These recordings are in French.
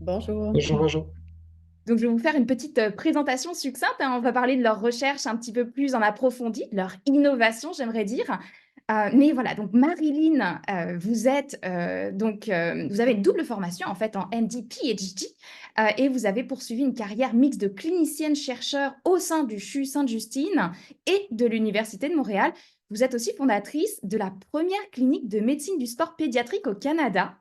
Bonjour. Bonjour, bonjour. Donc, je vais vous faire une petite présentation succincte, hein. On va parler de leur recherche un petit peu plus en approfondi, de leur innovation, j'aimerais dire. Mais voilà, donc Marilyn, vous êtes vous avez une double formation en fait en MD PhD et vous avez poursuivi une carrière mixte de clinicienne-chercheur au sein du CHU Sainte-Justine et de l'Université de Montréal. Vous êtes aussi fondatrice de la première clinique de médecine du sport pédiatrique au Canada.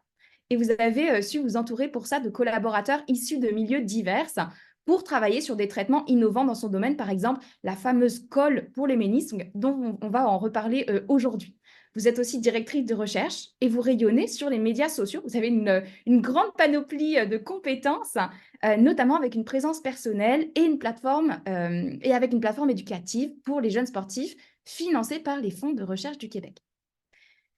Et vous avez su vous entourer pour ça de collaborateurs issus de milieux divers pour travailler sur des traitements innovants dans son domaine, par exemple la fameuse colle pour les ménisques, dont on va en reparler aujourd'hui. Vous êtes aussi directrice de recherche et vous rayonnez sur les médias sociaux. Vous avez une grande panoplie de compétences, notamment avec une présence personnelle et et avec une plateforme éducative pour les jeunes sportifs financée par les fonds de recherche du Québec.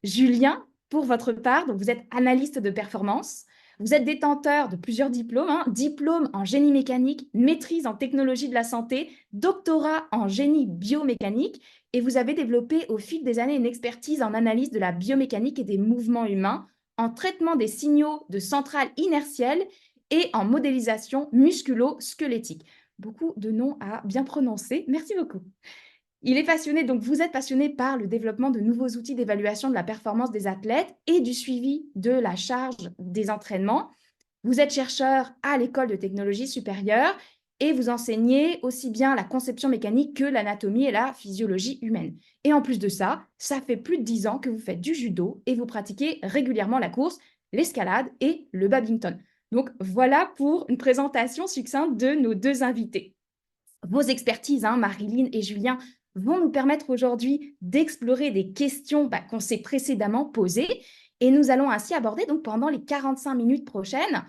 Julien, pour votre part, donc vous êtes analyste de performance, vous êtes détenteur de plusieurs diplômes, hein, diplôme en génie mécanique, maîtrise en technologie de la santé, doctorat en génie biomécanique, et vous avez développé au fil des années une expertise en analyse de la biomécanique et des mouvements humains, en traitement des signaux de centrales inertielles et en modélisation musculo-squelettique. Beaucoup de noms à bien prononcer. Merci beaucoup. Il est passionné, donc vous êtes passionné par le développement de nouveaux outils d'évaluation de la performance des athlètes et du suivi de la charge des entraînements. Vous êtes chercheur à l'École de technologie supérieure et vous enseignez aussi bien la conception mécanique que l'anatomie et la physiologie humaine. Et en plus de ça, ça fait plus de 10 ans que vous faites du judo et vous pratiquez régulièrement la course, l'escalade et le badminton. Donc voilà pour une présentation succincte de nos deux invités. Vos expertises, hein, Marilyn et Julien, vont nous permettre aujourd'hui d'explorer des questions qu'on s'est précédemment posées. Et nous allons ainsi aborder donc, pendant les 45 minutes prochaines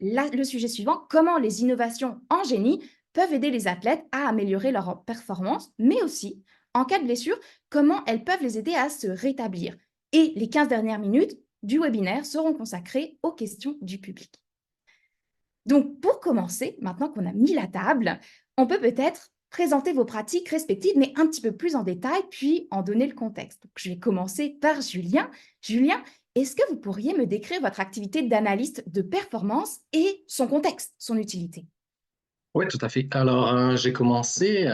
le sujet suivant, comment les innovations en génie peuvent aider les athlètes à améliorer leur performance, mais aussi, en cas de blessure, comment elles peuvent les aider à se rétablir. Et les 15 dernières minutes du webinaire seront consacrées aux questions du public. Donc, pour commencer, maintenant qu'on a mis la table, on peut peut-être présenter vos pratiques respectives, mais un petit peu plus en détail, puis en donner le contexte. Donc, je vais commencer par Julien. Julien, est-ce que vous pourriez me décrire votre activité d'analyste de performance et son contexte, son utilité? Oui, tout à fait. Alors, j'ai commencé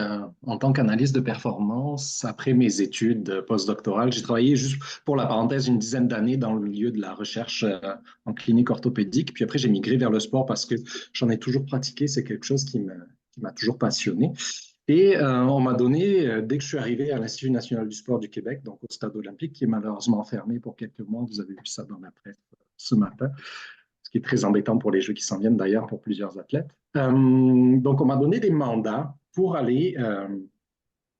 en tant qu'analyste de performance après mes études postdoctorales. J'ai travaillé juste pour la parenthèse une dizaine d'années dans le milieu de la recherche en clinique orthopédique. Puis après, j'ai migré vers le sport parce que j'en ai toujours pratiqué. C'est quelque chose qui m'a toujours passionné. Et on m'a donné, dès que je suis arrivé à l'Institut national du sport du Québec, donc au stade olympique, qui est malheureusement fermé pour quelques mois, vous avez vu ça dans la presse ce matin, ce qui est très embêtant pour les Jeux qui s'en viennent d'ailleurs pour plusieurs athlètes. Donc, on m'a donné des mandats pour aller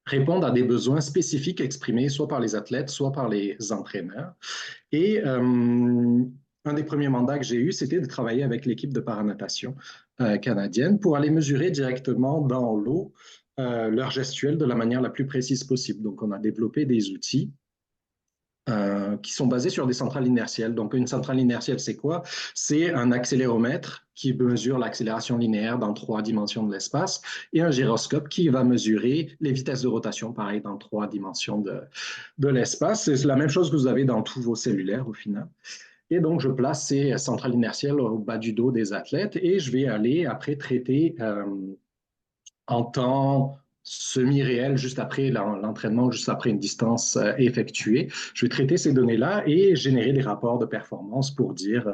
répondre à des besoins spécifiques exprimés soit par les athlètes, soit par les entraîneurs. Et un des premiers mandats que j'ai eu, c'était de travailler avec l'équipe de paranatation canadienne pour aller mesurer directement dans l'eau leur gestuelle de la manière la plus précise possible. Donc, on a développé des outils qui sont basés sur des centrales inertielles. Donc, une centrale inertielle, c'est quoi? C'est un accéléromètre qui mesure l'accélération linéaire dans 3 dimensions de l'espace et un gyroscope qui va mesurer les vitesses de rotation, pareil, dans 3 dimensions de l'espace. C'est la même chose que vous avez dans tous vos cellulaires au final. Et donc, je place ces centrales inertielles au bas du dos des athlètes et je vais aller après traiter en temps semi-réel, juste après l'entraînement, juste après une distance effectuée. Je vais traiter ces données-là et générer des rapports de performance pour dire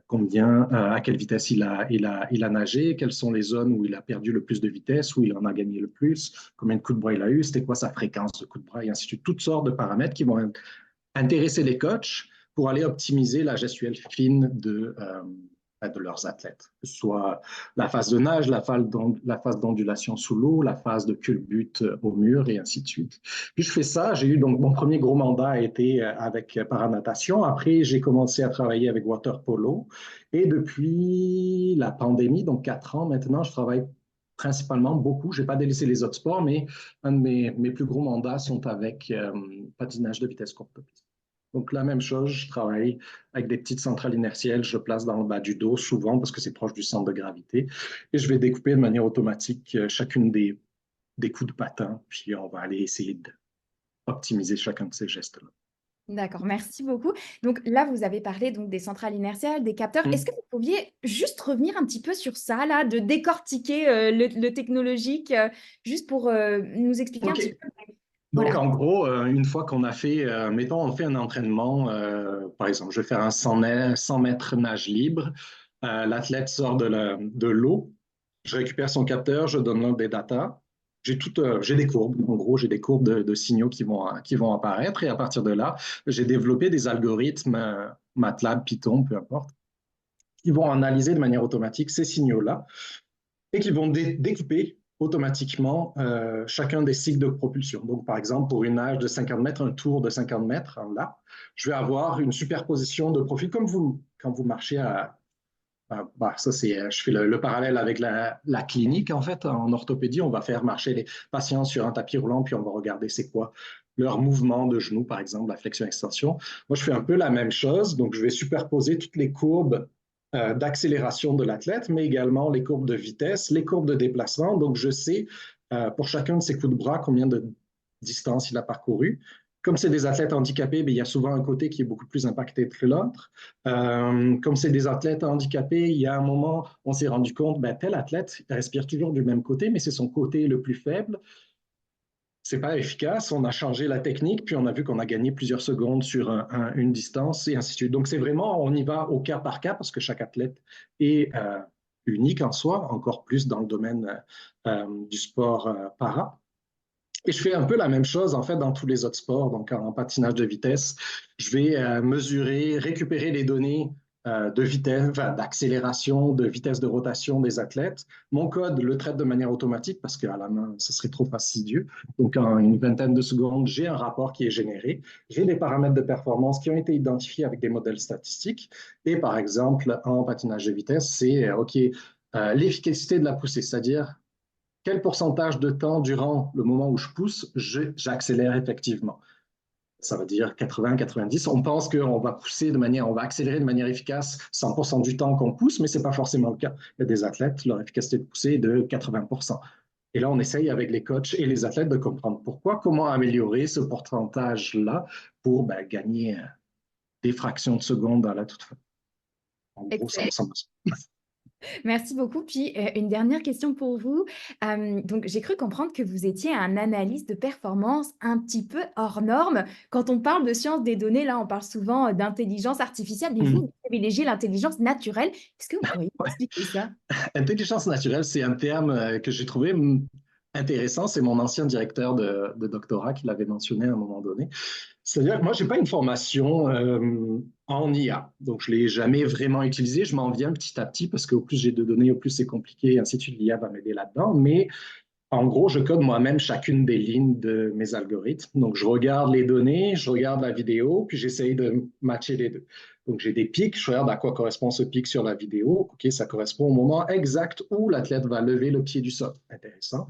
combien, à quelle vitesse il a nagé, quelles sont les zones où il a perdu le plus de vitesse, où il en a gagné le plus, combien de coups de bras il a eu, c'était quoi sa fréquence de coups de bras, et ainsi de suite. Toutes sortes de paramètres qui vont intéresser les coachs pour aller optimiser la gestuelle fine de leurs athlètes, que ce soit la phase de nage, la phase d'ondulation sous l'eau, la phase de culbute au mur et ainsi de suite. Puis je fais ça, j'ai eu donc mon premier gros mandat a été avec paranatation. Après, j'ai commencé à travailler avec water polo et depuis la pandémie, donc 4 ans maintenant, je travaille principalement beaucoup. Je n'ai pas délaissé les autres sports, mais un de mes plus gros mandats sont avec patinage de vitesse courte. Donc, la même chose, je travaille avec des petites centrales inertielles, je place dans le bas du dos souvent parce que c'est proche du centre de gravité et je vais découper de manière automatique chacune des coups de patin, puis on va aller essayer d'optimiser chacun de ces gestes-là. D'accord, merci beaucoup. Donc là, vous avez parlé donc des centrales inertiales, des capteurs. Est-ce Mm. que vous pouviez juste revenir un petit peu sur ça, là, de décortiquer le technologique, juste pour nous expliquer un petit OK. peu? Donc, Voilà. en gros, une fois qu'on a fait, mettons, on fait un entraînement, par exemple, je vais faire un 100 mètres nage libre, l'athlète sort de l'eau, je récupère son capteur, je donne des datas, j'ai des courbes, en gros, j'ai des courbes de signaux qui vont apparaître, et à partir de là, j'ai développé des algorithmes, MATLAB, Python, peu importe, qui vont analyser de manière automatique ces signaux-là et qui vont découper automatiquement chacun des cycles de propulsion. Donc, par exemple, pour une nage de 50 mètres, un tour de 50 mètres là, je vais avoir une superposition de profils comme vous, quand vous marchez ça c'est, je fais le parallèle avec la clinique, en fait. En orthopédie, on va faire marcher les patients sur un tapis roulant, puis on va regarder c'est quoi leur mouvement de genou, par exemple, la flexion-extension. Moi, je fais un peu la même chose. Donc, je vais superposer toutes les courbes d'accélération de l'athlète, mais également les courbes de vitesse, les courbes de déplacement. Donc, je sais pour chacun de ces coups de bras combien de distance il a parcouru. Comme c'est des athlètes handicapés, bien, il y a souvent un côté qui est beaucoup plus impacté que l'autre. Comme c'est des athlètes handicapés, il y a un moment, on s'est rendu compte, ben, tel athlète respire toujours du même côté, mais c'est son côté le plus faible. C'est pas efficace. On a changé la technique, puis on a vu qu'on a gagné plusieurs secondes sur une distance et ainsi de suite. Donc, c'est vraiment, on y va au cas par cas parce que chaque athlète est unique en soi, encore plus dans le domaine du sport para. Et je fais un peu la même chose en fait dans tous les autres sports. Donc en patinage de vitesse, je vais mesurer, récupérer les données de vitesse, enfin, d'accélération, de vitesse de rotation des athlètes. Mon code le traite de manière automatique parce qu'à la main, ce serait trop fastidieux. Donc en une vingtaine de secondes, j'ai un rapport qui est généré. J'ai des paramètres de performance qui ont été identifiés avec des modèles statistiques. Et par exemple, en patinage de vitesse, c'est OK, l'efficacité de la poussée, c'est-à-dire quel pourcentage de temps durant le moment où je pousse, j'accélère effectivement. Ça veut dire 80-90. On pense qu'on va on va accélérer de manière efficace 100% du temps qu'on pousse, mais ce n'est pas forcément le cas. Il y a des athlètes, leur efficacité de poussée est de 80%. Et là, on essaye avec les coachs et les athlètes de comprendre pourquoi, comment améliorer ce pourcentage-là pour gagner des fractions de seconde à la toute fin. En gros, ça Excellent. ressemble à ça. Merci beaucoup. Puis, une dernière question pour vous. Donc j'ai cru comprendre que vous étiez un analyste de performance un petit peu hors norme. Quand on parle de science des données, là, on parle souvent, d'intelligence artificielle, mais vous privilégiez l'intelligence naturelle. Est-ce que vous pourriez Ouais. expliquer ça? Intelligence naturelle, c'est un terme que j'ai trouvé intéressant. C'est mon ancien directeur de doctorat qui l'avait mentionné à un moment donné. C'est-à-dire que moi, je n'ai pas une formation en IA, donc je ne l'ai jamais vraiment utilisé. Je m'en viens petit à petit parce qu'au plus j'ai de données, au plus c'est compliqué, et ainsi de suite. L'IA va m'aider là-dedans. Mais en gros, je code moi-même chacune des lignes de mes algorithmes. Donc, je regarde les données, je regarde la vidéo, puis j'essaye de matcher les deux. Donc, j'ai des pics, je regarde à quoi correspond ce pic sur la vidéo. OK, ça correspond au moment exact où l'athlète va lever le pied du sol. Intéressant.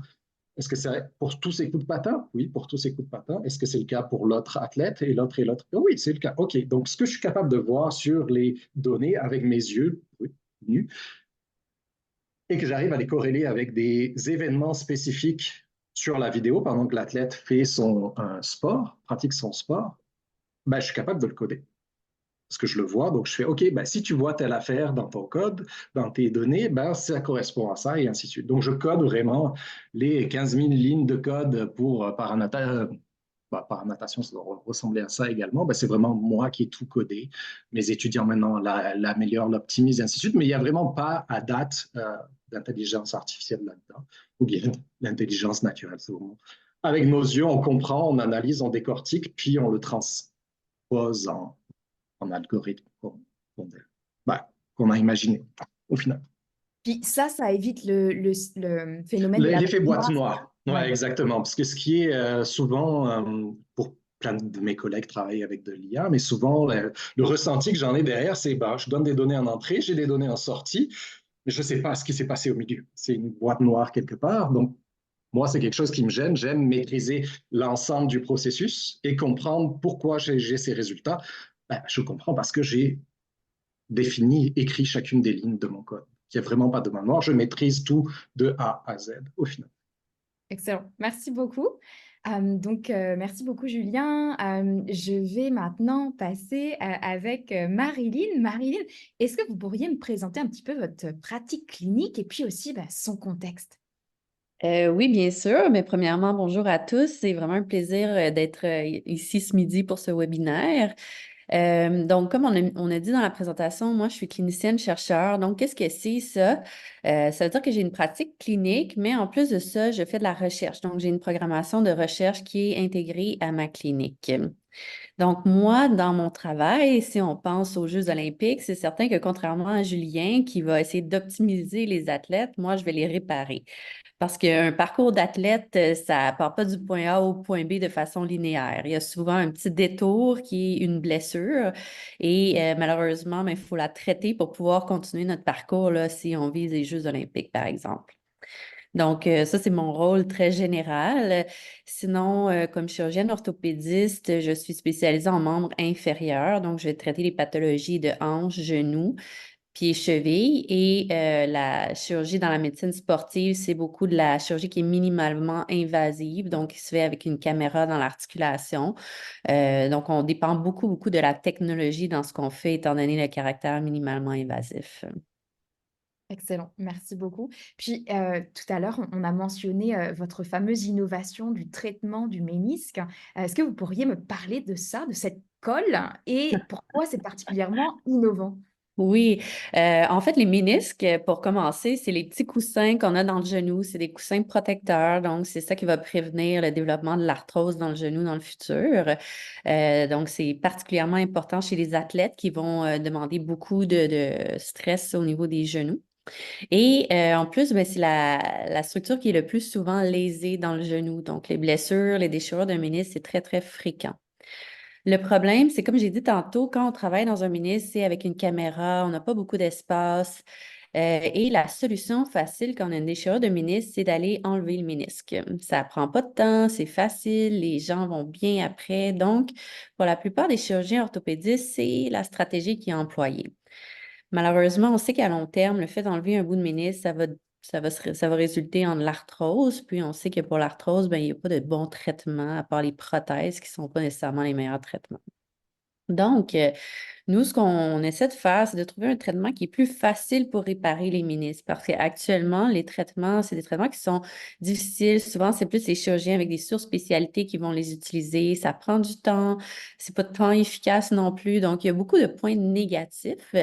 Est-ce que c'est pour tous ces coups de patin? Oui, pour tous ces coups de patin. Est-ce que c'est le cas pour l'autre athlète et l'autre et l'autre? Oui, c'est le cas. OK, donc ce que je suis capable de voir sur les données avec mes yeux oui, nus, et que j'arrive à les corréler avec des événements spécifiques sur la vidéo pendant que l'athlète fait son sport, pratique son sport, je suis capable de le coder. Parce que je le vois, donc je fais, OK, si tu vois telle affaire dans ton code, dans tes données, ça correspond à ça, et ainsi de suite. Donc, je code vraiment les 15 000 lignes de code pour paranatation, ça doit ressembler à ça également. C'est vraiment moi qui ai tout codé. Mes étudiants maintenant l'améliorent, l'optimisent, et ainsi de suite. Mais il n'y a vraiment pas à date d'intelligence artificielle là-dedans, ou bien l'intelligence naturelle. Avec nos yeux, on comprend, on analyse, on décortique, puis on le transpose en algorithme qu'on a imaginé au final. Puis ça évite le phénomène de la L'effet boîte boîte noire, c'est noire, ça? ouais, Ouais. exactement. Parce que ce qui est souvent, pour plein de mes collègues travaillent avec de l'IA, mais souvent, le ressenti que j'en ai derrière, c'est je donne des données en entrée, j'ai des données en sortie, mais je ne sais pas ce qui s'est passé au milieu. C'est une boîte noire quelque part. Donc, Moi, c'est quelque chose qui me gêne. J'aime maîtriser l'ensemble du processus et comprendre pourquoi j'ai ces résultats. Ben, je comprends parce que j'ai défini, écrit chacune des lignes de mon code. Il n'y a vraiment pas de main noire. Je maîtrise tout de A à Z au final. Excellent, merci beaucoup. Merci beaucoup Julien. Je vais maintenant passer avec Marilyn. Marilyn, est-ce que vous pourriez me présenter un petit peu votre pratique clinique et puis aussi son contexte? Oui, bien sûr. Mais premièrement, bonjour à tous. C'est vraiment un plaisir d'être ici ce midi pour ce webinaire. Donc, comme on a dit dans la présentation, moi, je suis clinicienne chercheur. Donc, qu'est-ce que c'est ça? Ça veut dire que j'ai une pratique clinique, mais en plus de ça, je fais de la recherche. Donc, j'ai une programmation de recherche qui est intégrée à ma clinique. Donc, moi, dans mon travail, si on pense aux Jeux olympiques, c'est certain que contrairement à Julien qui va essayer d'optimiser les athlètes, moi, je vais les réparer. Parce qu'un parcours d'athlète, ça ne part pas du point A au point B de façon linéaire. Il y a souvent un petit détour qui est une blessure et malheureusement, il faut la traiter pour pouvoir continuer notre parcours là, si on vise les Jeux olympiques, par exemple. Donc, ça, c'est mon rôle très général. Sinon, comme chirurgienne orthopédiste, je suis spécialisée en membres inférieurs. Donc, je vais traiter les pathologies de hanches, genoux, pieds, chevilles. Et la chirurgie dans la médecine sportive, c'est beaucoup de la chirurgie qui est minimalement invasive, donc qui se fait avec une caméra dans l'articulation. Donc, on dépend beaucoup, beaucoup de la technologie dans ce qu'on fait, étant donné le caractère minimalement invasif. Excellent, merci beaucoup. Puis tout à l'heure, on a mentionné votre fameuse innovation du traitement du ménisque. Est-ce que vous pourriez me parler de ça, de cette colle et pourquoi c'est particulièrement innovant? Oui, en fait, les ménisques, pour commencer, c'est les petits coussins qu'on a dans le genou. C'est des coussins protecteurs, donc c'est ça qui va prévenir le développement de l'arthrose dans le genou dans le futur. Donc, c'est particulièrement important chez les athlètes qui vont demander beaucoup de stress au niveau des genoux. Et en plus, ben, c'est la structure qui est le plus souvent lésée dans le genou. Donc, les blessures, les déchirures de ménisque, c'est très, très fréquent. Le problème, c'est comme j'ai dit tantôt, quand on travaille dans un ministre, c'est avec une caméra, on n'a pas beaucoup d'espace. Et la solution facile quand on a une déchirure de ménisque, c'est d'aller enlever le ménisque. Ça prend pas de temps, c'est facile, les gens vont bien après. Donc, pour la plupart des chirurgiens orthopédistes, c'est la stratégie qui est employée. Malheureusement, on sait qu'à long terme, le fait d'enlever un bout de ménisque, ça va résulter en de l'arthrose. Puis on sait que pour l'arthrose, ben, il n'y a pas de bons traitements à part les prothèses qui ne sont pas nécessairement les meilleurs traitements. Donc, nous, ce qu'on essaie de faire, c'est de trouver un traitement qui est plus facile pour réparer les ménisques. Parce qu'actuellement, les traitements, c'est des traitements qui sont difficiles. Souvent, c'est plus les chirurgiens avec des surspécialités qui vont les utiliser. Ça prend du temps. C'est pas de temps efficace non plus. Donc, il y a beaucoup de points négatifs.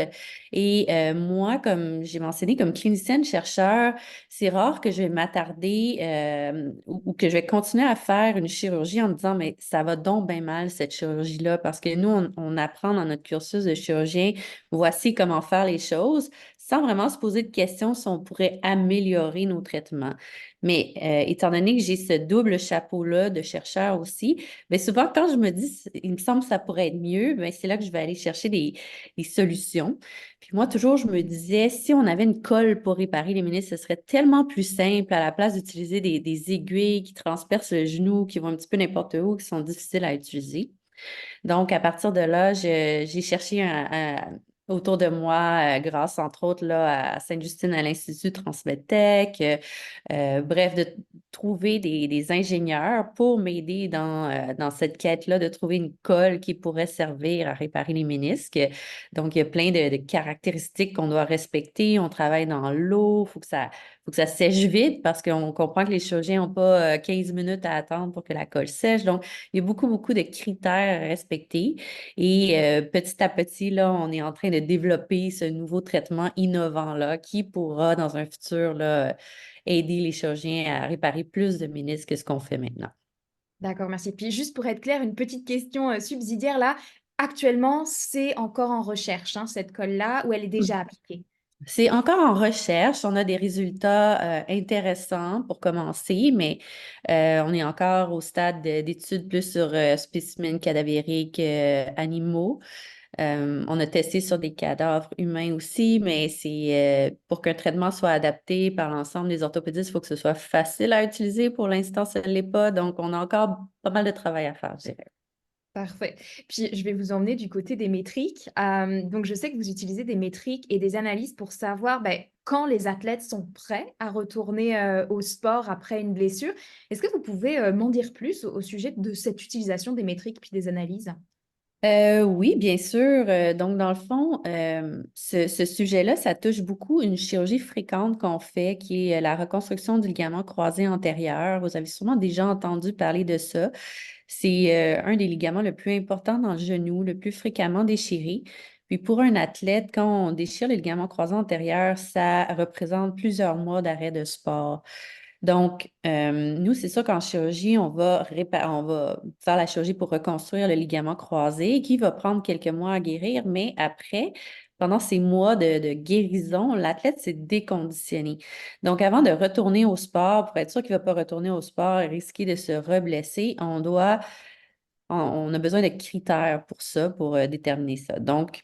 Et moi, comme j'ai mentionné, comme clinicienne chercheur, c'est rare que je vais m'attarder ou que je vais continuer à faire une chirurgie en me disant, mais ça va donc bien mal, cette chirurgie-là, parce que nous, on apprend dans notre cursus de chirurgien, voici comment faire les choses, sans vraiment se poser de questions si on pourrait améliorer nos traitements. Mais étant donné que j'ai ce double chapeau-là de chercheur aussi, bien souvent, quand je me dis, il me semble que ça pourrait être mieux, bien, c'est là que je vais aller chercher des solutions. Puis moi, toujours, je me disais, si on avait une colle pour réparer les ménisques, ce serait tellement plus simple à la place d'utiliser des aiguilles qui transpercent le genou, qui vont un petit peu n'importe où, qui sont difficiles à utiliser. Donc, à partir de là, j'ai cherché autour de moi, grâce entre autres là, à Sainte-Justine, à l'Institut Transmedtech, bref, de trouver des ingénieurs pour m'aider dans cette quête-là, de trouver une colle qui pourrait servir à réparer les ménisques. Donc, il y a plein de caractéristiques qu'on doit respecter. On travaille dans l'eau, faut que ça sèche vite parce qu'on comprend que les chirurgiens n'ont pas 15 minutes à attendre pour que la colle sèche. Donc, il y a beaucoup, beaucoup de critères à respecter. Et petit à petit, là, on est en train de développer ce nouveau traitement innovant-là qui pourra, dans un futur, là, aider les chirurgiens à réparer plus de ménisques que ce qu'on fait maintenant. D'accord, merci. Puis juste pour être clair, une petite question subsidiaire là. Actuellement, c'est encore en recherche, hein, cette colle-là, ou elle est déjà appliquée? C'est encore en recherche. On a des résultats intéressants pour commencer, mais on est encore au stade d'études plus sur spécimens cadavériques animaux. On a testé sur des cadavres humains aussi, mais c'est pour qu'un traitement soit adapté par l'ensemble des orthopédistes, il faut que ce soit facile à utiliser. Pour l'instant, ça ne l'est pas, donc on a encore pas mal de travail à faire, je dirais. Parfait. Puis je vais vous emmener du côté des métriques. Donc je sais que vous utilisez des métriques et des analyses pour savoir quand les athlètes sont prêts à retourner au sport après une blessure. Est-ce que vous pouvez m'en dire plus au sujet de cette utilisation des métriques puis des analyses? Oui, bien sûr. Donc, dans le fond, ce sujet-là, ça touche beaucoup une chirurgie fréquente qu'on fait, qui est la reconstruction du ligament croisé antérieur. Vous avez sûrement déjà entendu parler de ça. C'est un des ligaments le plus importants dans le genou, le plus fréquemment déchiré. Puis pour un athlète, quand on déchire le ligament croisé antérieur, ça représente plusieurs mois d'arrêt de sport. Donc, nous, c'est ça qu'en chirurgie, on va faire la chirurgie pour reconstruire le ligament croisé qui va prendre quelques mois à guérir, mais après, pendant ces mois de guérison, l'athlète s'est déconditionné. Donc, avant de retourner au sport, pour être sûr qu'il ne va pas retourner au sport et risquer de se reblesser, on a besoin de critères pour ça, pour déterminer ça. Donc,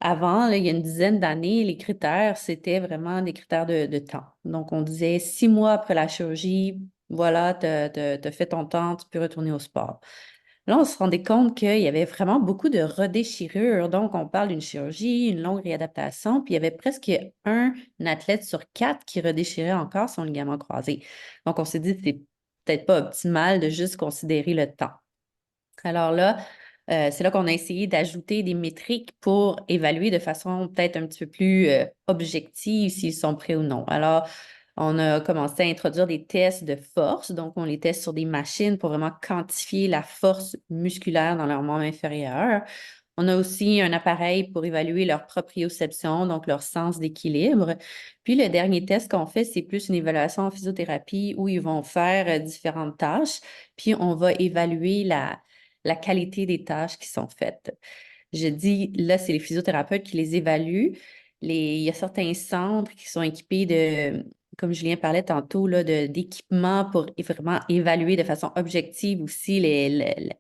avant, là, il y a une dizaine d'années, les critères, c'était vraiment des critères de temps. Donc, on disait 6 mois après la chirurgie, voilà, tu as fait ton temps, tu peux retourner au sport. Là, on se rendait compte qu'il y avait vraiment beaucoup de redéchirures. Donc, on parle d'une chirurgie, une longue réadaptation, puis il y avait presque un athlète sur 4 qui redéchirait encore son ligament croisé. Donc, on s'est dit que c'est peut-être pas optimal de juste considérer le temps. Alors là, c'est là qu'on a essayé d'ajouter des métriques pour évaluer de façon peut-être un petit peu plus objective s'ils sont prêts ou non. Alors, on a commencé à introduire des tests de force. Donc, on les teste sur des machines pour vraiment quantifier la force musculaire dans leur membre inférieur. On a aussi un appareil pour évaluer leur proprioception, donc leur sens d'équilibre. Puis le dernier test qu'on fait, c'est plus une évaluation en physiothérapie où ils vont faire différentes tâches, puis on va évaluer la qualité des tâches qui sont faites. Je dis, là, c'est les physiothérapeutes qui les évaluent. Il y a certains centres qui sont équipés de, comme Julien parlait tantôt, là, d'équipements pour vraiment évaluer de façon objective aussi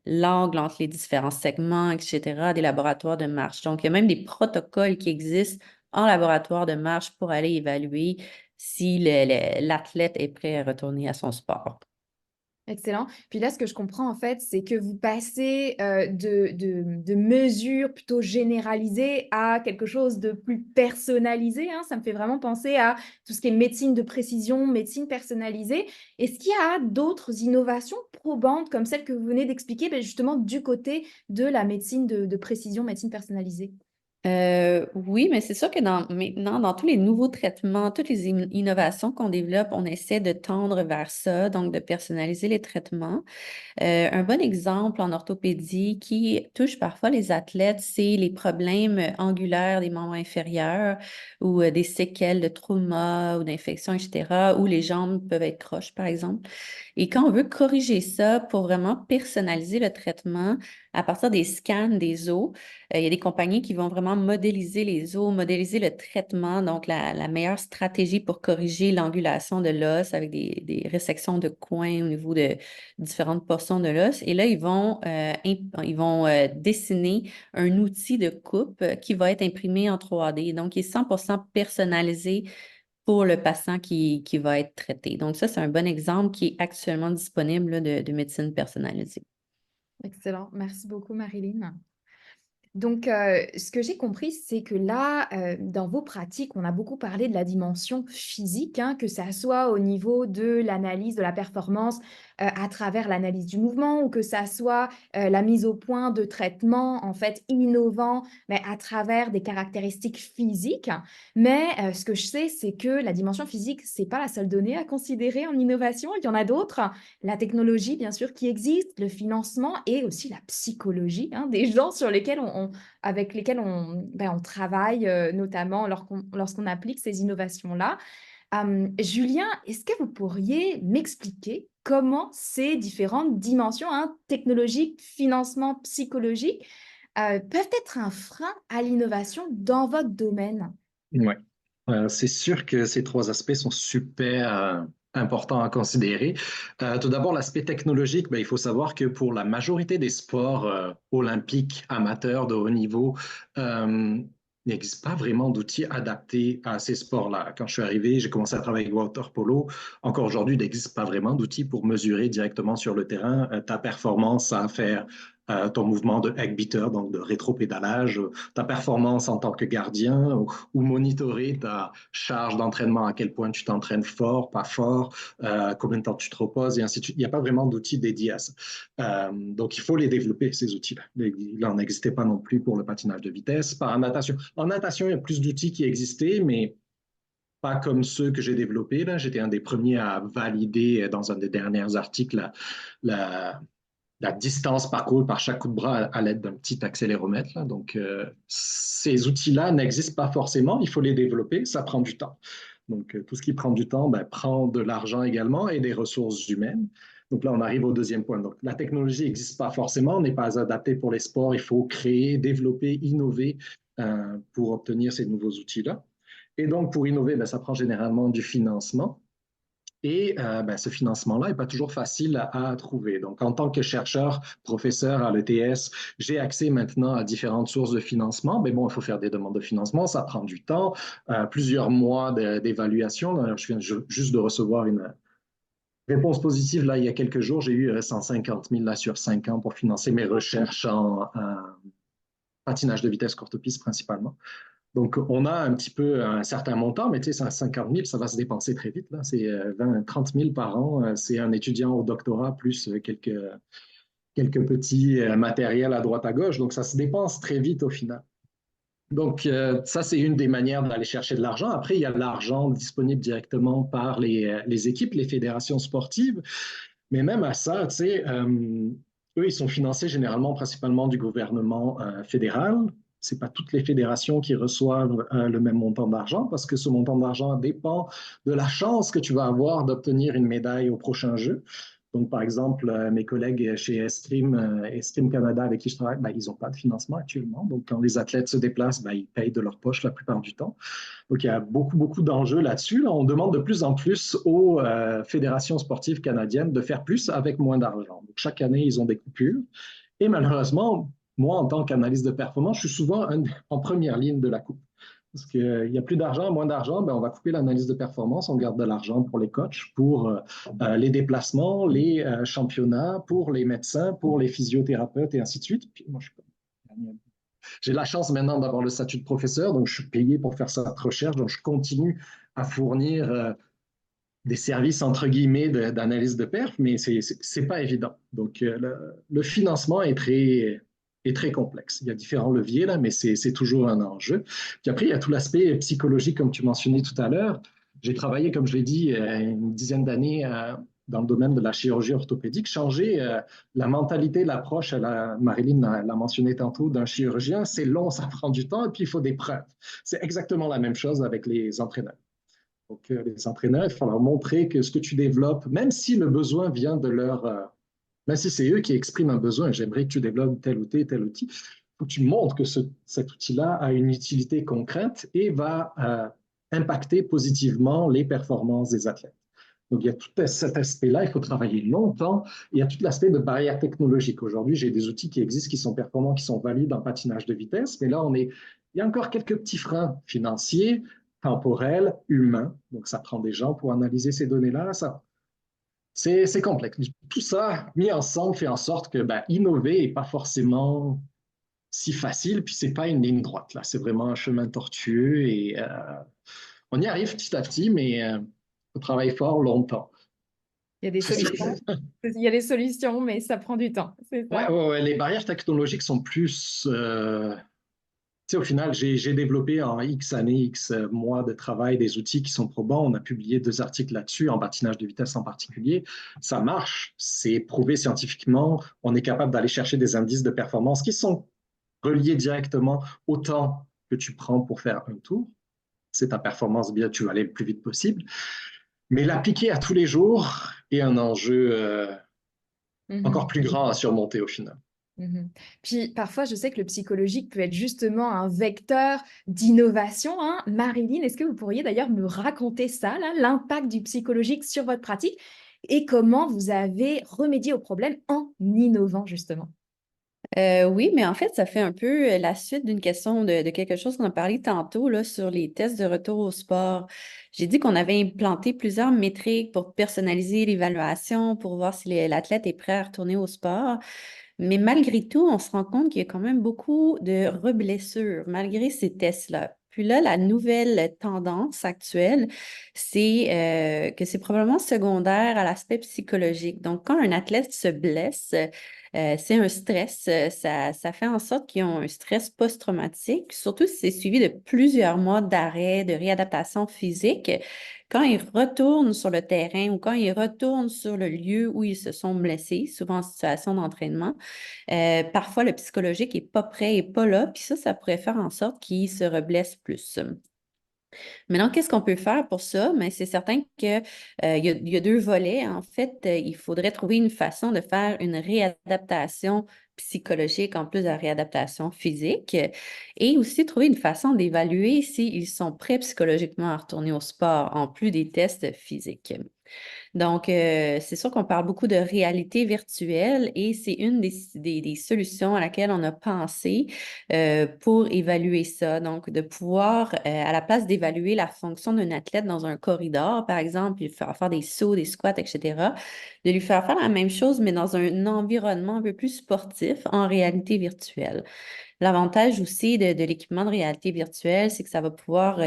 l'angle entre les différents segments, etc., des laboratoires de marche. Donc, il y a même des protocoles qui existent en laboratoire de marche pour aller évaluer si l'athlète est prêt à retourner à son sport. Excellent. Puis là, ce que je comprends, en fait, c'est que vous passez de mesures plutôt généralisées à quelque chose de plus personnalisé, hein. Ça me fait vraiment penser à tout ce qui est médecine de précision, médecine personnalisée. Est-ce qu'il y a d'autres innovations probantes comme celles que vous venez d'expliquer, justement du côté de la médecine de précision, médecine personnalisée? Oui, mais c'est sûr que maintenant, dans tous les nouveaux traitements, toutes les innovations qu'on développe, on essaie de tendre vers ça, donc de personnaliser les traitements. Un bon exemple en orthopédie qui touche parfois les athlètes, c'est les problèmes angulaires des membres inférieurs ou des séquelles de trauma ou d'infection, etc., où les jambes peuvent être croches, par exemple. Et quand on veut corriger ça pour vraiment personnaliser le traitement à partir des scans des os, il y a des compagnies qui vont vraiment modéliser les os, modéliser le traitement, donc la meilleure stratégie pour corriger l'angulation de l'os avec des résections de coins au niveau de différentes portions de l'os. Et là, ils vont dessiner un outil de coupe qui va être imprimé en 3D. Donc, il est 100% personnalisé pour le patient qui va être traité. Donc, ça, c'est un bon exemple qui est actuellement disponible là, de médecine personnalisée. Excellent. Merci beaucoup, Marilyn. Donc, ce que j'ai compris, c'est que là, dans vos pratiques, on a beaucoup parlé de la dimension physique, hein, que ça soit au niveau de l'analyse de la performance, à travers l'analyse du mouvement ou que ça soit, la mise au point de traitements, en fait, innovants, mais à travers des caractéristiques physiques. Mais, ce que je sais, c'est que la dimension physique, c'est pas la seule donnée à considérer en innovation, il y en a d'autres. La technologie, bien sûr, qui existe, le financement et aussi la psychologie, hein, des gens sur lesquels avec lesquels on travaille, notamment lorsqu'on applique ces innovations-là. Julien, est-ce que vous pourriez m'expliquer comment ces différentes dimensions, hein, technologiques, financement, psychologique, peuvent être un frein à l'innovation dans votre domaine? Ouais. C'est sûr que ces trois aspects sont super importants à considérer. Tout d'abord, l'aspect technologique, ben, il faut savoir que pour la majorité des sports olympiques amateurs de haut niveau, il n'existe pas vraiment d'outils adaptés à ces sports-là. Quand je suis arrivé, j'ai commencé à travailler avec water polo. Encore aujourd'hui, il n'existe pas vraiment d'outils pour mesurer directement sur le terrain ta performance à faire ton mouvement de egg beater, donc de rétropédalage, ta performance en tant que gardien, ou monitorer ta charge d'entraînement, à quel point tu t'entraînes fort, pas fort, combien de temps tu te reposes, et ainsi de suite. Il n'y a pas vraiment d'outils dédiés à ça. Donc, il faut les développer, ces outils-là. Il n'en existait pas non plus pour le patinage de vitesse. En natation, il y a plus d'outils qui existaient, mais pas comme ceux que j'ai développés. J'étais un des premiers à valider dans un des derniers articles la, la distance parcourue par chaque coup de bras à l'aide d'un petit accéléromètre. Là. Donc, ces outils-là n'existent pas forcément. Il faut les développer. Ça prend du temps. Donc, tout ce qui prend du temps prend de l'argent également et des ressources humaines. Donc là, on arrive au deuxième point. Donc, la technologie n'existe pas forcément, n'est pas adaptée pour les sports. Il faut créer, développer, innover pour obtenir ces nouveaux outils-là. Et donc, pour innover, ça prend généralement du financement. Et ce financement-là n'est pas toujours facile à trouver. Donc, en tant que chercheur, professeur à l'ETS, j'ai accès maintenant à différentes sources de financement. Mais bon, il faut faire des demandes de financement, ça prend du temps, plusieurs mois d'évaluation. Je viens juste de recevoir une réponse positive là, il y a quelques jours. J'ai eu 150 000 là, sur 5 ans pour financer mes recherches en patinage de vitesse courte piste principalement. Donc, on a un petit peu un certain montant, mais tu sais, 50 000, ça va se dépenser très vite. Là. C'est 30 000 par an. C'est un étudiant au doctorat plus quelques petits matériels à droite à gauche. Donc, ça se dépense très vite au final. Donc, ça, c'est une des manières d'aller chercher de l'argent. Après, il y a l'argent disponible directement par les équipes, les fédérations sportives. Mais même à ça, tu sais, eux, ils sont financés généralement principalement du gouvernement fédéral. Ce n'est pas toutes les fédérations qui reçoivent le même montant d'argent parce que ce montant d'argent dépend de la chance que tu vas avoir d'obtenir une médaille au prochain jeu. Donc, par exemple, mes collègues chez Estrim Canada avec qui je travaille, ils n'ont pas de financement actuellement. Donc, quand les athlètes se déplacent, ils payent de leur poche la plupart du temps. Donc, il y a beaucoup, beaucoup d'enjeux là-dessus. Là, on demande de plus en plus aux fédérations sportives canadiennes de faire plus avec moins d'argent. Donc, chaque année, ils ont des coupures. Et malheureusement, moi, en tant qu'analyste de performance, je suis souvent en première ligne de la coupe. Parce qu'il y a plus d'argent, moins d'argent, on va couper l'analyse de performance, on garde de l'argent pour les coachs, pour les déplacements, les championnats, pour les médecins, pour les physiothérapeutes et ainsi de suite. Puis moi, j'ai la chance maintenant d'avoir le statut de professeur, donc je suis payé pour faire cette recherche, donc je continue à fournir des services, entre guillemets, d'analyse de perf, mais c'est pas évident. Donc, le financement est très complexe. Il y a différents leviers, là, mais c'est toujours un enjeu. Puis après, il y a tout l'aspect psychologique, comme tu mentionnais tout à l'heure. J'ai travaillé, comme je l'ai dit, une dizaine d'années dans le domaine de la chirurgie orthopédique, changer la mentalité, l'approche, Marilyn l'a mentionné tantôt, d'un chirurgien, c'est long, ça prend du temps, et puis il faut des preuves. C'est exactement la même chose avec les entraîneurs. Donc, les entraîneurs, il faut leur montrer que ce que tu développes, même si le besoin vient de même si c'est eux qui expriment un besoin, j'aimerais que tu développes tel outil, il faut que tu montres que cet outil-là a une utilité concrète et va impacter positivement les performances des athlètes. Donc, il y a tout cet aspect-là, il faut travailler longtemps. Il y a tout l'aspect de barrière technologique. Aujourd'hui, j'ai des outils qui existent, qui sont performants, qui sont valides en patinage de vitesse, mais là, il y a encore quelques petits freins financiers, temporels, humains. Donc, ça prend des gens pour analyser ces données-là. C'est complexe. Tout ça, mis ensemble, fait en sorte que innover n'est pas forcément si facile, puis ce n'est pas une ligne droite. Là. C'est vraiment un chemin tortueux et on y arrive petit à petit, mais on travaille fort longtemps. Il y a des solutions. Il y a des solutions, mais ça prend du temps. C'est ça? Ouais. Les barrières technologiques sont plus... au final, j'ai développé en X années, X mois de travail des outils qui sont probants. On a publié 2 articles là-dessus, en patinage de vitesse en particulier. Ça marche, c'est prouvé scientifiquement. On est capable d'aller chercher des indices de performance qui sont reliés directement au temps que tu prends pour faire un tour. C'est ta performance, bien, tu vas aller le plus vite possible. Mais l'appliquer à tous les jours est un enjeu encore plus grand à surmonter au final. Mmh. Puis parfois, je sais que le psychologique peut être justement un vecteur d'innovation, hein. Marilyn, est-ce que vous pourriez d'ailleurs me raconter ça là, l'impact du psychologique sur votre pratique et comment vous avez remédié au problème en innovant justement? Oui, mais en fait, ça fait un peu la suite d'une question de quelque chose qu'on a parlé tantôt là, sur les tests de retour au sport. J'ai dit qu'on avait implanté plusieurs métriques pour personnaliser l'évaluation, pour voir si l'athlète est prêt à retourner au sport. Mais malgré tout, on se rend compte qu'il y a quand même beaucoup de reblessures malgré ces tests-là. Puis là, la nouvelle tendance actuelle, c'est que c'est probablement secondaire à l'aspect psychologique. Donc, quand un athlète se blesse, c'est un stress. Ça fait en sorte qu'ils ont un stress post-traumatique, surtout si c'est suivi de plusieurs mois d'arrêt, de réadaptation physique. Quand ils retournent sur le terrain ou quand ils retournent sur le lieu où ils se sont blessés, souvent en situation d'entraînement, parfois le psychologique est pas prêt et pas là, puis ça pourrait faire en sorte qu'ils se reblessent plus. Maintenant, qu'est-ce qu'on peut faire pour ça? Mais c'est certain que, il y a deux volets. En fait, il faudrait trouver une façon de faire une réadaptation psychologique en plus de la réadaptation physique et aussi trouver une façon d'évaluer s'ils sont prêts psychologiquement à retourner au sport en plus des tests physiques. Donc, c'est sûr qu'on parle beaucoup de réalité virtuelle et c'est une des solutions à laquelle on a pensé pour évaluer ça. Donc, de pouvoir, à la place d'évaluer la fonction d'un athlète dans un corridor, par exemple, lui faire faire des sauts, des squats, etc., de lui faire faire la même chose, mais dans un environnement un peu plus sportif en réalité virtuelle. L'avantage aussi de l'équipement de réalité virtuelle, c'est que ça va pouvoir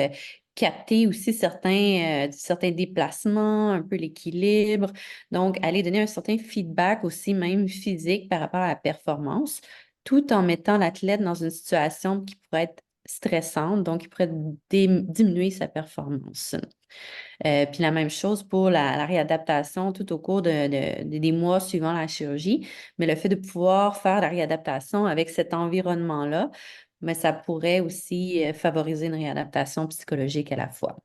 capter aussi certains déplacements, un peu l'équilibre. Donc, aller donner un certain feedback aussi, même physique, par rapport à la performance, tout en mettant l'athlète dans une situation qui pourrait être stressante, donc qui pourrait diminuer sa performance. Puis la même chose pour la réadaptation tout au cours des mois suivant la chirurgie. Mais le fait de pouvoir faire la réadaptation avec cet environnement-là, mais ça pourrait aussi favoriser une réadaptation psychologique à la fois.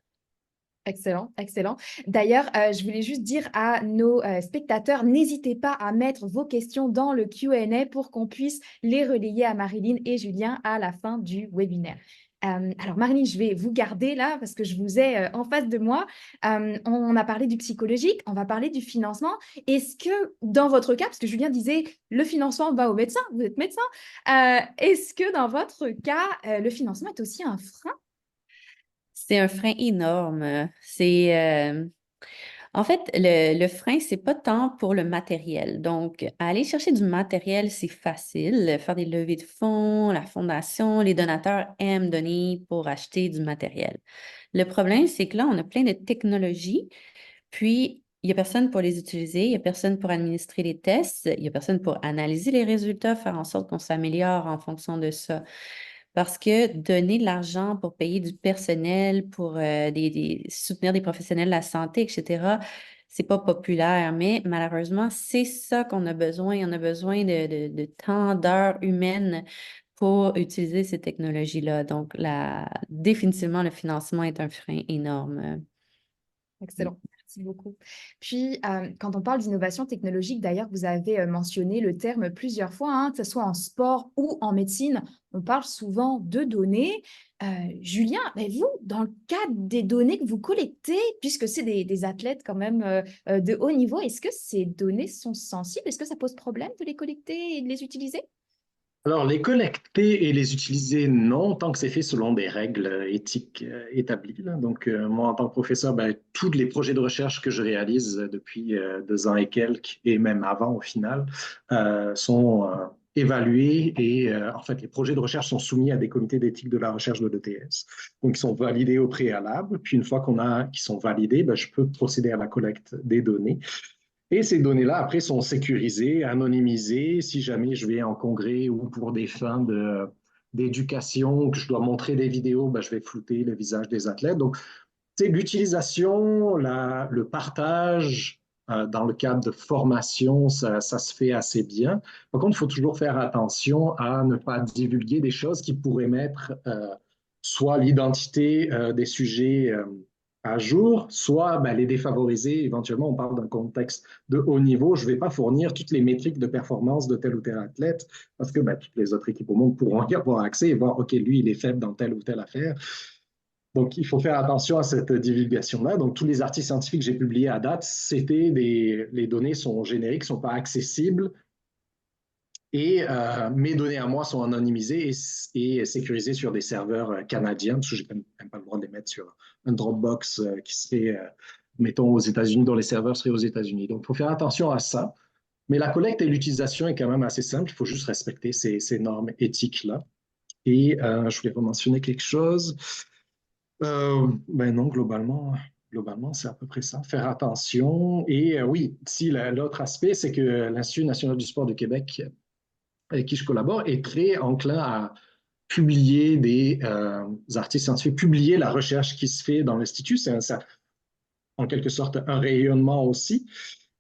Excellent, excellent. D'ailleurs, je voulais juste dire à nos, spectateurs, n'hésitez pas à mettre vos questions dans le Q&A pour qu'on puisse les relayer à Marilyn et Julien à la fin du webinaire. Alors Marilyn, je vais vous garder là parce que je vous ai, en face de moi. On a parlé du psychologique, on va parler du financement. Est-ce que dans votre cas, parce que Julien disait: «Le financement va au médecin», vous êtes médecin, est-ce que dans votre cas, le financement est aussi un frein? C'est un frein énorme. En fait, le frein, c'est pas tant pour le matériel. Donc, aller chercher du matériel, c'est facile. Faire des levées de fonds, la fondation, les donateurs aiment donner pour acheter du matériel. Le problème, c'est que là, on a plein de technologies, puis il n'y a personne pour les utiliser, il n'y a personne pour administrer les tests, il n'y a personne pour analyser les résultats, faire en sorte qu'on s'améliore en fonction de ça. Parce que donner de l'argent pour payer du personnel, pour soutenir des professionnels de la santé, etc., c'est pas populaire, mais malheureusement, c'est ça qu'on a besoin. On a besoin de tant d'heures humaines pour utiliser ces technologies-là. Donc, définitivement, le financement est un frein énorme. Excellent, merci beaucoup. Puis, quand on parle d'innovation technologique, d'ailleurs, vous avez mentionné le terme plusieurs fois, hein, que ce soit en sport ou en médecine, on parle souvent de données. Julien, mais vous, dans le cadre des données que vous collectez, puisque c'est des athlètes quand même de haut niveau, est-ce que ces données sont sensibles? Est-ce que ça pose problème de les collecter et de les utiliser? Alors, les collecter et les utiliser, non, tant que c'est fait selon des règles éthiques établies, là. Donc, moi, en tant que professeur, ben, tous les projets de recherche que je réalise depuis 2 ans et quelques, et même avant au final, sont évalués et en fait, les projets de recherche sont soumis à des comités d'éthique de la recherche de l'ETS. Donc, ils sont validés au préalable. Puis, une fois qu'ils sont validés, ben, je peux procéder à la collecte des données. Et ces données-là, après, sont sécurisées, anonymisées. Si jamais je vais en congrès ou pour des fins d'éducation, que je dois montrer des vidéos, ben, je vais flouter le visage des athlètes. Donc, l'utilisation, le partage dans le cadre de formation, ça se fait assez bien. Par contre, il faut toujours faire attention à ne pas divulguer des choses qui pourraient mettre soit l'identité des sujets à jour, soit les défavoriser. Éventuellement, on parle d'un contexte de haut niveau. Je ne vais pas fournir toutes les métriques de performance de tel ou tel athlète parce que toutes les autres équipes au monde pourront y avoir accès et voir, OK, lui, il est faible dans telle ou telle affaire. Donc, il faut faire attention à cette divulgation-là. Donc, tous les articles scientifiques que j'ai publiés à date, les données sont génériques, ne sont pas accessibles. Et mes données à moi sont anonymisées et sécurisées sur des serveurs canadiens, parce que je n'ai même pas le droit de les mettre sur un Dropbox qui serait, mettons, aux États-Unis, dont les serveurs seraient aux États-Unis. Donc, il faut faire attention à ça. Mais la collecte et l'utilisation est quand même assez simple. Il faut juste respecter ces normes éthiques-là. Et je voulais mentionner quelque chose. Non, globalement, c'est à peu près ça. Faire attention. Et oui, si l'autre aspect, c'est que l'Institut national du sport du Québec, avec qui je collabore, est très enclin à publier des articles scientifiques, publier la recherche qui se fait dans l'Institut. C'est en quelque sorte un rayonnement aussi.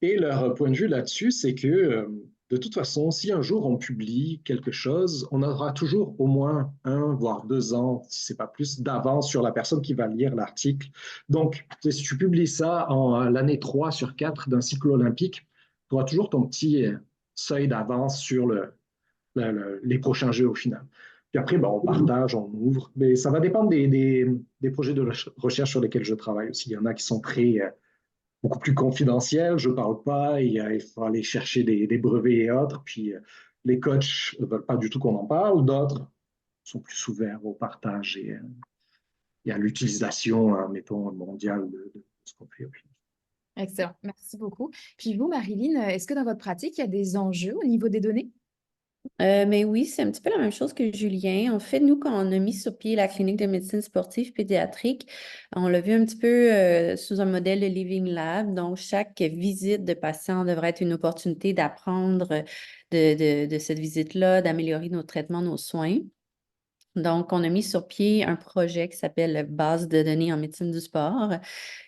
Et leur point de vue là-dessus, c'est que de toute façon, si un jour on publie quelque chose, on aura toujours au moins 1 voire 2 ans, si ce n'est pas plus, d'avance sur la personne qui va lire l'article. Donc, si tu publies ça en l'année 3 sur 4 d'un cycle olympique, tu auras toujours ton petit seuil d'avance sur les prochains jeux au final. Puis après, on partage, on ouvre. Mais ça va dépendre des projets de recherche sur lesquels je travaille aussi. Il y en a qui sont très beaucoup plus confidentiels. Je ne parle pas. Il faut aller chercher des brevets et autres. Puis les coachs ne veulent pas du tout qu'on en parle. D'autres sont plus ouverts au partage et à l'utilisation, mettons, mondiale de ce qu'on fait au final. Excellent, merci beaucoup. Puis vous, Marilyn, est-ce que dans votre pratique, il y a des enjeux au niveau des données? Mais oui, c'est un petit peu la même chose que Julien. En fait, nous, quand on a mis sur pied la clinique de médecine sportive pédiatrique, on l'a vu un petit peu sous un modèle de Living Lab. Donc, chaque visite de patient devrait être une opportunité d'apprendre de cette visite-là, d'améliorer nos traitements, nos soins. Donc, on a mis sur pied un projet qui s'appelle Base de données en médecine du sport,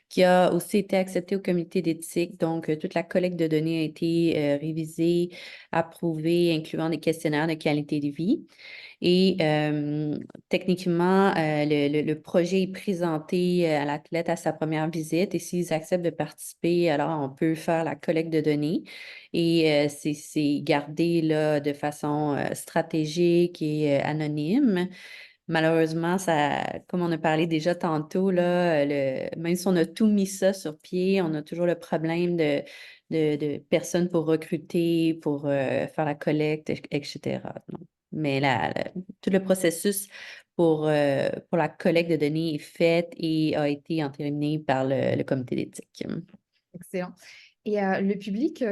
qui a aussi été accepté au comité d'éthique. Donc, toute la collecte de données a été révisée, approuvée, incluant des questionnaires de qualité de vie. Et techniquement, le projet est présenté à l'athlète à sa première visite et s'ils acceptent de participer, alors on peut faire la collecte de données et c'est gardé là, de façon stratégique et anonyme. Malheureusement, ça, comme on a parlé déjà tantôt, là, même si on a tout mis ça sur pied, on a toujours le problème de personnes pour recruter, pour faire la collecte, etc. Donc, mais tout le processus pour la collecte de données est fait et a été entériné par le comité d'éthique. Excellent. Et le public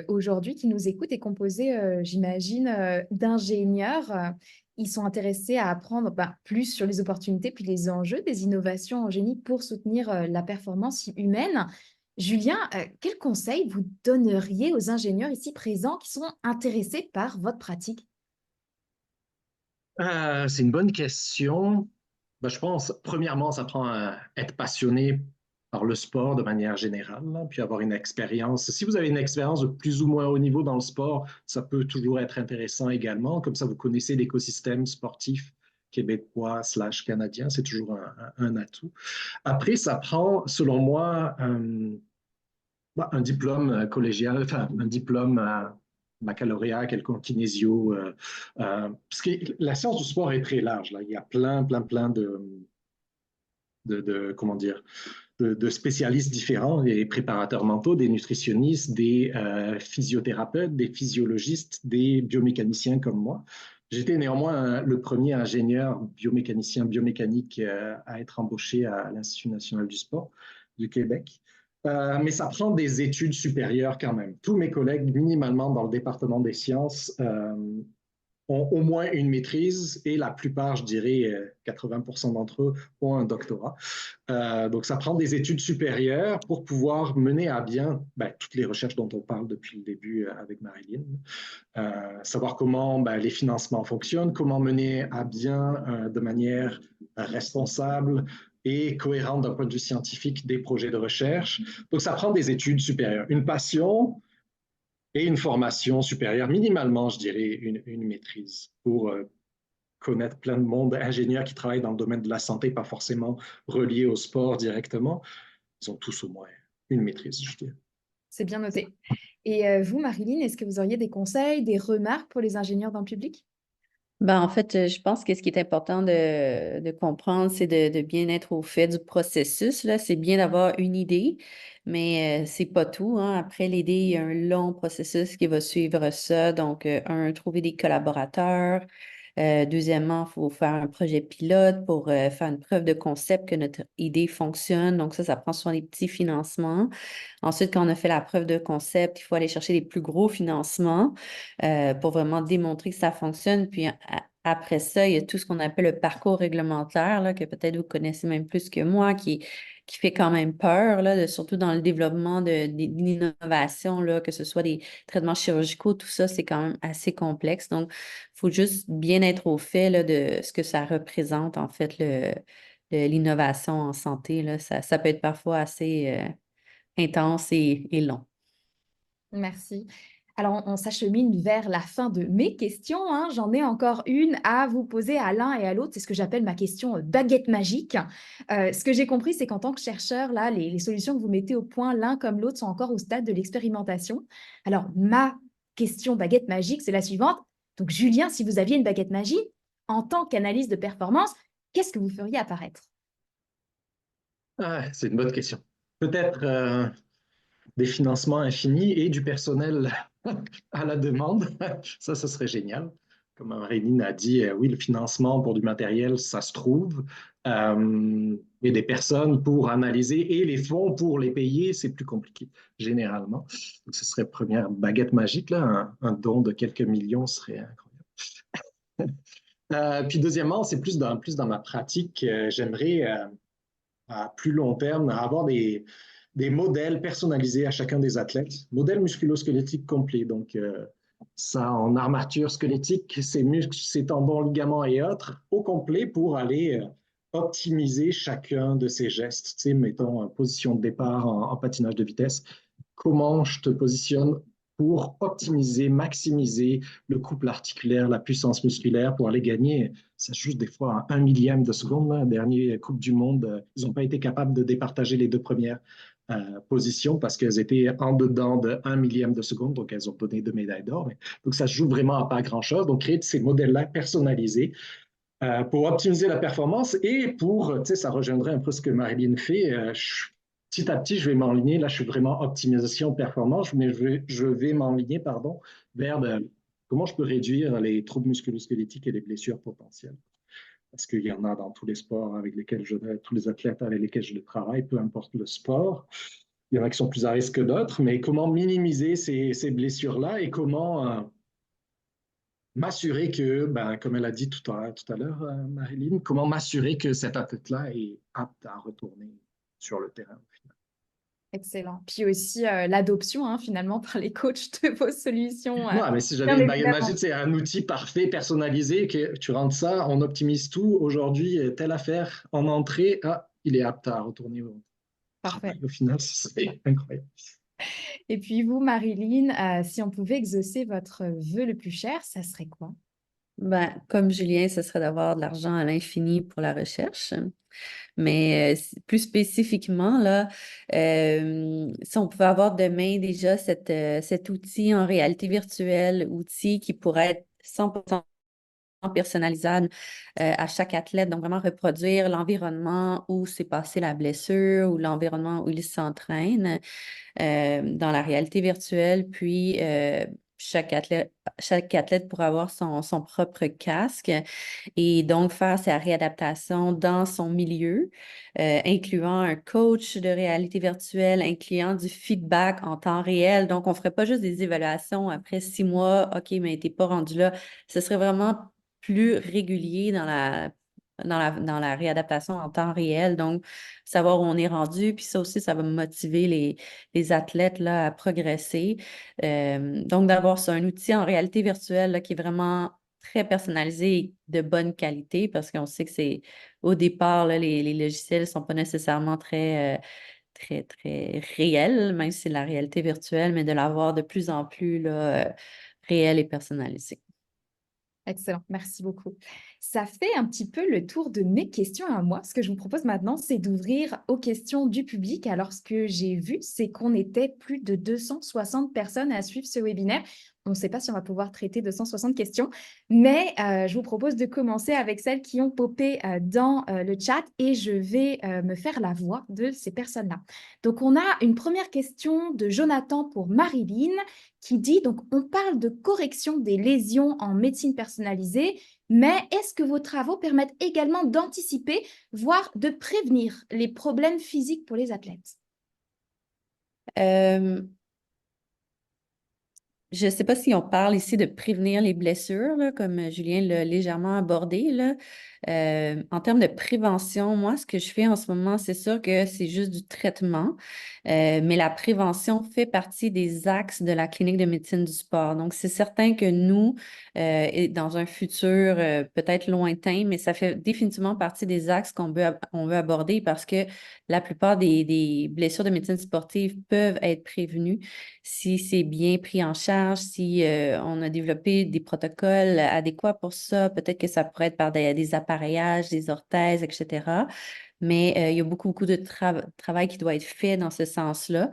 aujourd'hui qui nous écoute est composé, j'imagine, d'ingénieurs. Ils sont intéressés à apprendre plus sur les opportunités puis les enjeux des innovations en génie pour soutenir la performance humaine. Julien, quels conseils vous donneriez aux ingénieurs ici présents qui sont intéressés par votre pratique? C'est une bonne question. Je pense, premièrement, ça prend à être passionné par le sport de manière générale, là, puis avoir une expérience. Si vous avez une expérience de plus ou moins haut niveau dans le sport, ça peut toujours être intéressant également. Comme ça, vous connaissez l'écosystème sportif québécois / canadien. C'est toujours un atout. Après, ça prend, selon moi, un diplôme collégial, enfin, un diplôme baccalauréat, quelqu'un kinésio. Parce que la science du sport est très large. Là. Il y a plein comment dire, de spécialistes différents, des préparateurs mentaux, des nutritionnistes, des physiothérapeutes, des physiologistes, des biomécaniciens comme moi. J'étais néanmoins le premier ingénieur biomécanicien biomécanique à être embauché à l'Institut national du sport du Québec. Mais ça prend des études supérieures quand même. Tous mes collègues, minimalement dans le département des sciences, ont au moins une maîtrise et la plupart, je dirais 80% d'entre eux, ont un doctorat. Donc, ça prend des études supérieures pour pouvoir mener à bien toutes les recherches dont on parle depuis le début avec Marilyn. Savoir comment les financements fonctionnent, comment mener à bien de manière responsable et cohérente d'un point de vue scientifique des projets de recherche. Donc, ça prend des études supérieures. Une passion et une formation supérieure, minimalement, je dirais, une maîtrise pour connaître plein de monde, ingénieurs qui travaillent dans le domaine de la santé, pas forcément reliés au sport directement. Ils ont tous au moins une maîtrise, je dirais. C'est bien noté. Et vous, Marilyn, est-ce que vous auriez des conseils, des remarques pour les ingénieurs dans le public? Ben, en fait, je pense que ce qui est important de comprendre, c'est de bien être au fait du processus, là. C'est bien d'avoir une idée, mais c'est pas tout, hein. Après l'idée, il y a un long processus qui va suivre ça. Donc, trouver des collaborateurs. Deuxièmement, il faut faire un projet pilote pour faire une preuve de concept que notre idée fonctionne. Donc, ça prend souvent des petits financements. Ensuite, quand on a fait la preuve de concept, il faut aller chercher les plus gros financements pour vraiment démontrer que ça fonctionne. Puis après ça, il y a tout ce qu'on appelle le parcours réglementaire, là, que peut-être vous connaissez même plus que moi, qui fait quand même peur, là, surtout dans le développement de l'innovation, là, que ce soit des traitements chirurgicaux, tout ça, c'est quand même assez complexe. Donc, il faut juste bien être au fait là, de ce que ça représente, en fait, l'innovation en santé. Là. Ça peut être parfois assez intense et long. Merci. Alors, on s'achemine vers la fin de mes questions, hein. J'en ai encore une à vous poser à l'un et à l'autre. C'est ce que j'appelle ma question baguette magique. Ce que j'ai compris, c'est qu'en tant que chercheur, là, les solutions que vous mettez au point l'un comme l'autre sont encore au stade de l'expérimentation. Alors, ma question baguette magique, c'est la suivante. Donc, Julien, si vous aviez une baguette magique, en tant qu'analyse de performance, qu'est-ce que vous feriez apparaître? Ah, c'est une bonne question. Peut-être des financements infinis et du personnel à la demande. Ça, ce serait génial. Comme Marilyn a dit, oui, le financement pour du matériel, ça se trouve. Et des personnes pour analyser et les fonds pour les payer, c'est plus compliqué, généralement. Donc, ce serait première baguette magique, là, un don de quelques millions serait incroyable. Puis deuxièmement, c'est plus dans ma pratique. J'aimerais à plus long terme, avoir des modèles personnalisés à chacun des athlètes, modèles musculo-squelettiques complets. Donc, ça en armature squelettique, ses muscles, ses tendons, ligaments et autres, au complet pour aller optimiser chacun de ces gestes. Tu sais, mettons, position de départ en patinage de vitesse. Comment je te positionne pour optimiser, maximiser le couple articulaire, la puissance musculaire pour aller gagner. Ça se joue des fois à 1 millième de seconde. Là. Dernier Coupe du Monde, ils n'ont pas été capables de départager les deux premières positions parce qu'elles étaient en dedans de 1 millième de seconde, donc elles ont donné 2 médailles d'or. Donc ça se joue vraiment à pas grand-chose. Donc créer ces modèles-là personnalisés pour optimiser la performance et pour, tu sais, ça rejoindrait un peu ce que Marilyn fait. Petit à petit, je vais m'enligner, là je suis vraiment optimisation performance, mais je vais m'enligner, pardon, vers comment je peux réduire les troubles musculo-squelettiques et les blessures potentielles. Parce qu'il y en a dans tous les sports avec lesquels tous les athlètes avec lesquels je travaille, peu importe le sport. Il y en a qui sont plus à risque que d'autres, mais comment minimiser ces blessures-là et comment m'assurer que, ben, comme elle a dit tout à l'heure, Marilyn, comment m'assurer que cet athlète-là est apte à retourner sur le terrain au final. Excellent. Puis aussi l'adoption, hein, finalement, par les coachs de vos solutions, Non, mais si j'avais bien une baguette évidemment. magique, c'est un outil parfait, personnalisé, que tu rentres ça, on optimise tout. Aujourd'hui, telle affaire en entrée, ah, il est apte à retourner au Parfait. travail. Au final, c'est incroyable. Et puis vous, Marilyn, si on pouvait exaucer votre vœu le plus cher, ça serait quoi? Ben, comme Julien, ce serait d'avoir de l'argent à l'infini pour la recherche. Mais plus spécifiquement, là, si on pouvait avoir demain déjà cet outil en réalité virtuelle, outil qui pourrait être 100% personnalisable à chaque athlète, donc vraiment reproduire l'environnement où s'est passée la blessure ou l'environnement où il s'entraîne dans la réalité virtuelle, puis chaque athlète pourra avoir son propre casque et donc faire sa réadaptation dans son milieu, incluant un coach de réalité virtuelle, incluant du feedback en temps réel. Donc, on ne ferait pas juste des évaluations après 6 mois, OK, mais tu n'es pas rendu là. Ce serait vraiment plus régulier dans la réadaptation en temps réel. Donc, savoir où on est rendu, puis ça aussi, ça va motiver les athlètes là, à progresser. Donc, d'avoir ça, un outil en réalité virtuelle là, qui est vraiment très personnalisé et de bonne qualité, parce qu'on sait que c'est au départ, là, les logiciels ne sont pas nécessairement très réels, même si c'est la réalité virtuelle, mais de l'avoir de plus en plus là, réel et personnalisé. Excellent, merci beaucoup. Ça fait un petit peu le tour de mes questions à moi. Ce que je vous propose maintenant, c'est d'ouvrir aux questions du public. Alors, ce que j'ai vu, c'est qu'on était plus de 260 personnes à suivre ce webinaire. On ne sait pas si on va pouvoir traiter 260 questions, mais je vous propose de commencer avec celles qui ont popé dans le chat et je vais me faire la voix de ces personnes-là. Donc, on a une première question de Jonathan pour Marilyn qui dit, donc, on parle de correction des lésions en médecine personnalisée, mais est-ce que vos travaux permettent également d'anticiper, voire de prévenir les problèmes physiques pour les athlètes? Euh, Je ne sais pas si on parle ici de prévenir les blessures, là, comme Julien l'a légèrement abordé, là. En termes de prévention, moi, ce que je fais en ce moment, c'est sûr que c'est juste du traitement, mais la prévention fait partie des axes de la clinique de médecine du sport. Donc, c'est certain que nous, et dans un futur peut-être lointain, mais ça fait définitivement partie des axes on veut aborder parce que la plupart des blessures de médecine sportive peuvent être prévenues si c'est bien pris en charge, si on a développé des protocoles adéquats pour ça. Peut-être que ça pourrait être par des appareillages, des orthèses, etc. Mais il y a beaucoup, beaucoup de travail qui doit être fait dans ce sens-là.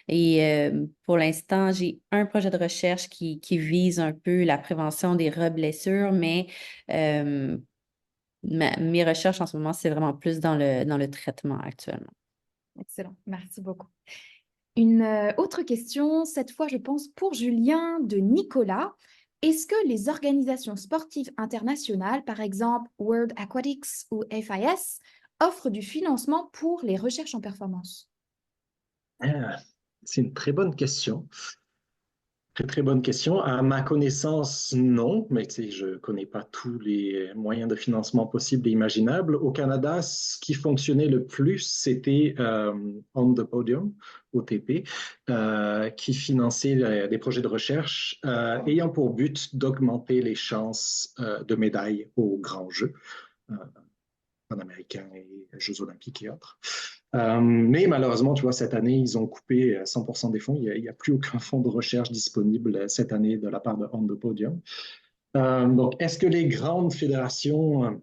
Et pour l'instant, j'ai un projet de recherche qui vise un peu la prévention des reblessures, mais mes recherches en ce moment, c'est vraiment plus dans le traitement actuellement. Excellent, merci beaucoup. Une autre question, cette fois, je pense, pour Julien de Nicolas. Est-ce que les organisations sportives internationales, par exemple World Aquatics ou FIS, offrent du financement pour les recherches en performance? C'est une très bonne question. Très, très bonne question. À ma connaissance, non, mais tu sais, je ne connais pas tous les moyens de financement possibles et imaginables. Au Canada, ce qui fonctionnait le plus, c'était On the Podium, OTP, qui finançait des projets de recherche ayant pour but d'augmenter les chances de médailles aux grands jeux panaméricains et Jeux olympiques et autres. Mais malheureusement, tu vois, cette année, ils ont coupé 100% des fonds. Il n'y a plus aucun fonds de recherche disponible cette année de la part de On the Podium. Donc, est-ce que les grandes fédérations,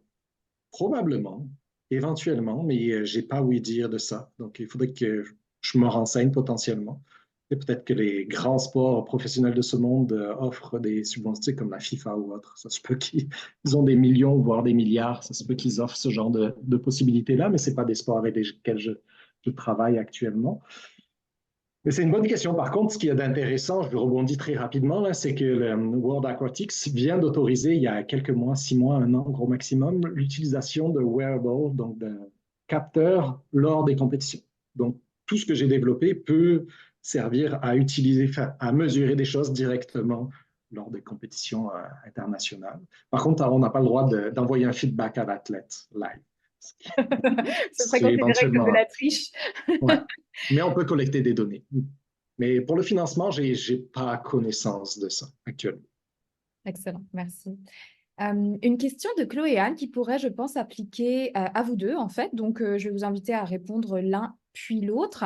probablement, éventuellement, mais je n'ai pas ouï dire de ça. Donc, il faudrait que je me renseigne potentiellement. Et peut-être que les grands sports professionnels de ce monde offrent des subventions comme la FIFA ou autre. Ça se peut qu'ils ont des millions, voire des milliards. Ça se peut qu'ils offrent ce genre de possibilités-là, mais ce n'est pas des sports avec lesquels je travaille actuellement. Mais c'est une bonne question. Par contre, ce qu'il y a d'intéressant, je rebondis très rapidement, là, c'est que le World Aquatics vient d'autoriser il y a quelques mois, 6 mois, un an, gros maximum, l'utilisation de wearables, donc de capteurs, lors des compétitions. Donc, tout ce que j'ai développé peut servir à utiliser, à mesurer des choses directement lors des compétitions internationales. Par contre, on n'a pas le droit d'envoyer un feedback à l'athlète live. Ce serait C'est considéré comme de éventuellement, la triche. ouais. Mais on peut collecter des données. Mais pour le financement, je n'ai pas connaissance de ça actuellement. Excellent, merci. Une question de Chloé Anne qui pourrait, je pense, appliquer à vous deux, en fait. Donc, je vais vous inviter à répondre l'un puis l'autre.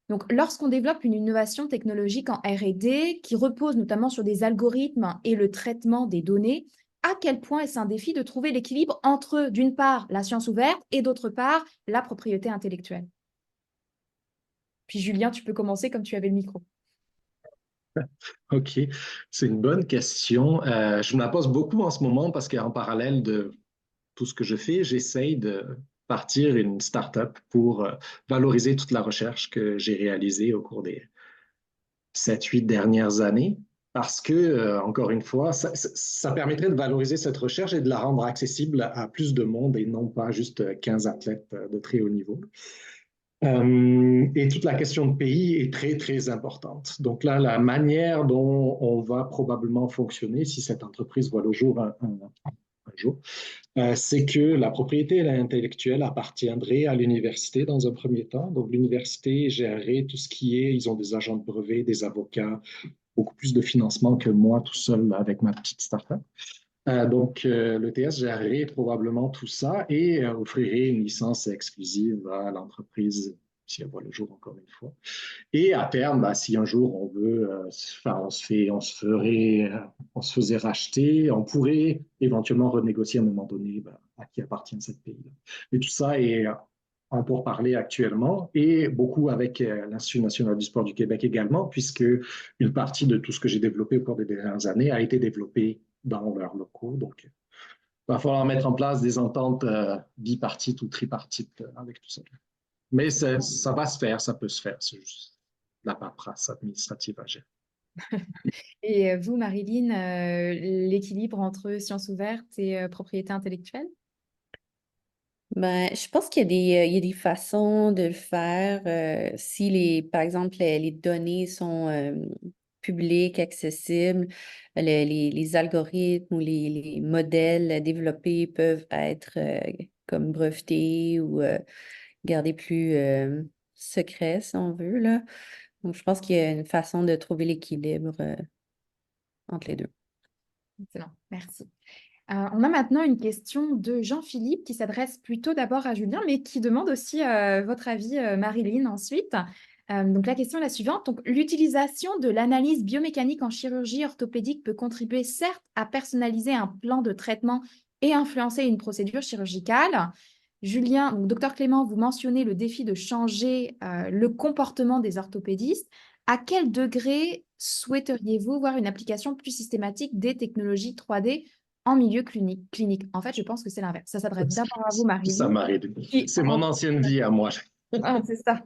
Donc, lorsqu'on développe une innovation technologique en R&D qui repose notamment sur des algorithmes et le traitement des données, à quel point est-ce un défi de trouver l'équilibre entre, d'une part, la science ouverte et d'autre part, la propriété intellectuelle? Puis, Julien, tu peux commencer comme tu avais le micro. OK, c'est une bonne question. Je me la pose beaucoup en ce moment parce qu'en parallèle de tout ce que je fais, j'essaye de partir une start-up pour valoriser toute la recherche que j'ai réalisée au cours des 7, 8 dernières années. Parce que, encore une fois, ça permettrait de valoriser cette recherche et de la rendre accessible à plus de monde et non pas juste 15 athlètes de très haut niveau. Et toute la question de pays est très, très importante. Donc là, la manière dont on va probablement fonctionner, si cette entreprise voit le jour un jour, c'est que la propriété intellectuelle appartiendrait à l'université dans un premier temps. Donc l'université gérerait tout ce qui est, ils ont des agents de brevet, des avocats, beaucoup plus de financement que moi tout seul avec ma petite start-up. Donc, l'ETS gérerait probablement tout ça et offrirait une licence exclusive à l'entreprise si elle voit le jour encore une fois. Et à terme, bah, si un jour on veut, on se faisait racheter, on pourrait éventuellement renégocier à un moment donné bah, à qui appartient cette pays-là. Mais tout ça est en pourparlers actuellement et beaucoup avec l'Institut national du sport du Québec également, puisque une partie de tout ce que j'ai développé au cours des dernières années a été développé dans leurs locaux. Donc, il va falloir mettre en place des ententes bipartites ou tripartites avec tout ça. Mais ça va se faire, ça peut se faire. C'est juste la paperasse administrative à gérer. Et vous, Marilyn, l'équilibre entre sciences ouvertes et propriété intellectuelle? Ben, je pense il y a des façons de le faire. Si par exemple, les données sont publiques, accessibles, les algorithmes ou les modèles développés peuvent être comme brevetés ou gardés plus secrets, si on veut, là. Donc, je pense qu'il y a une façon de trouver l'équilibre entre les deux. Excellent, merci. On a maintenant une question de Jean-Philippe qui s'adresse plutôt d'abord à Julien, mais qui demande aussi votre avis, Marilyn, ensuite. Donc la question est la suivante. Donc, l'utilisation de l'analyse biomécanique en chirurgie orthopédique peut contribuer certes à personnaliser un plan de traitement et influencer une procédure chirurgicale. Julien, donc docteur Clément, vous mentionnez le défi de changer le comportement des orthopédistes. À quel degré souhaiteriez-vous voir une application plus systématique des technologies 3D en milieu clinique? En fait, je pense que c'est l'inverse. Ça s'adresse d'abord à vous, Ça Marilyn. m'arrive. Qui C'est mon ancienne vie à moi. Ah, c'est ça.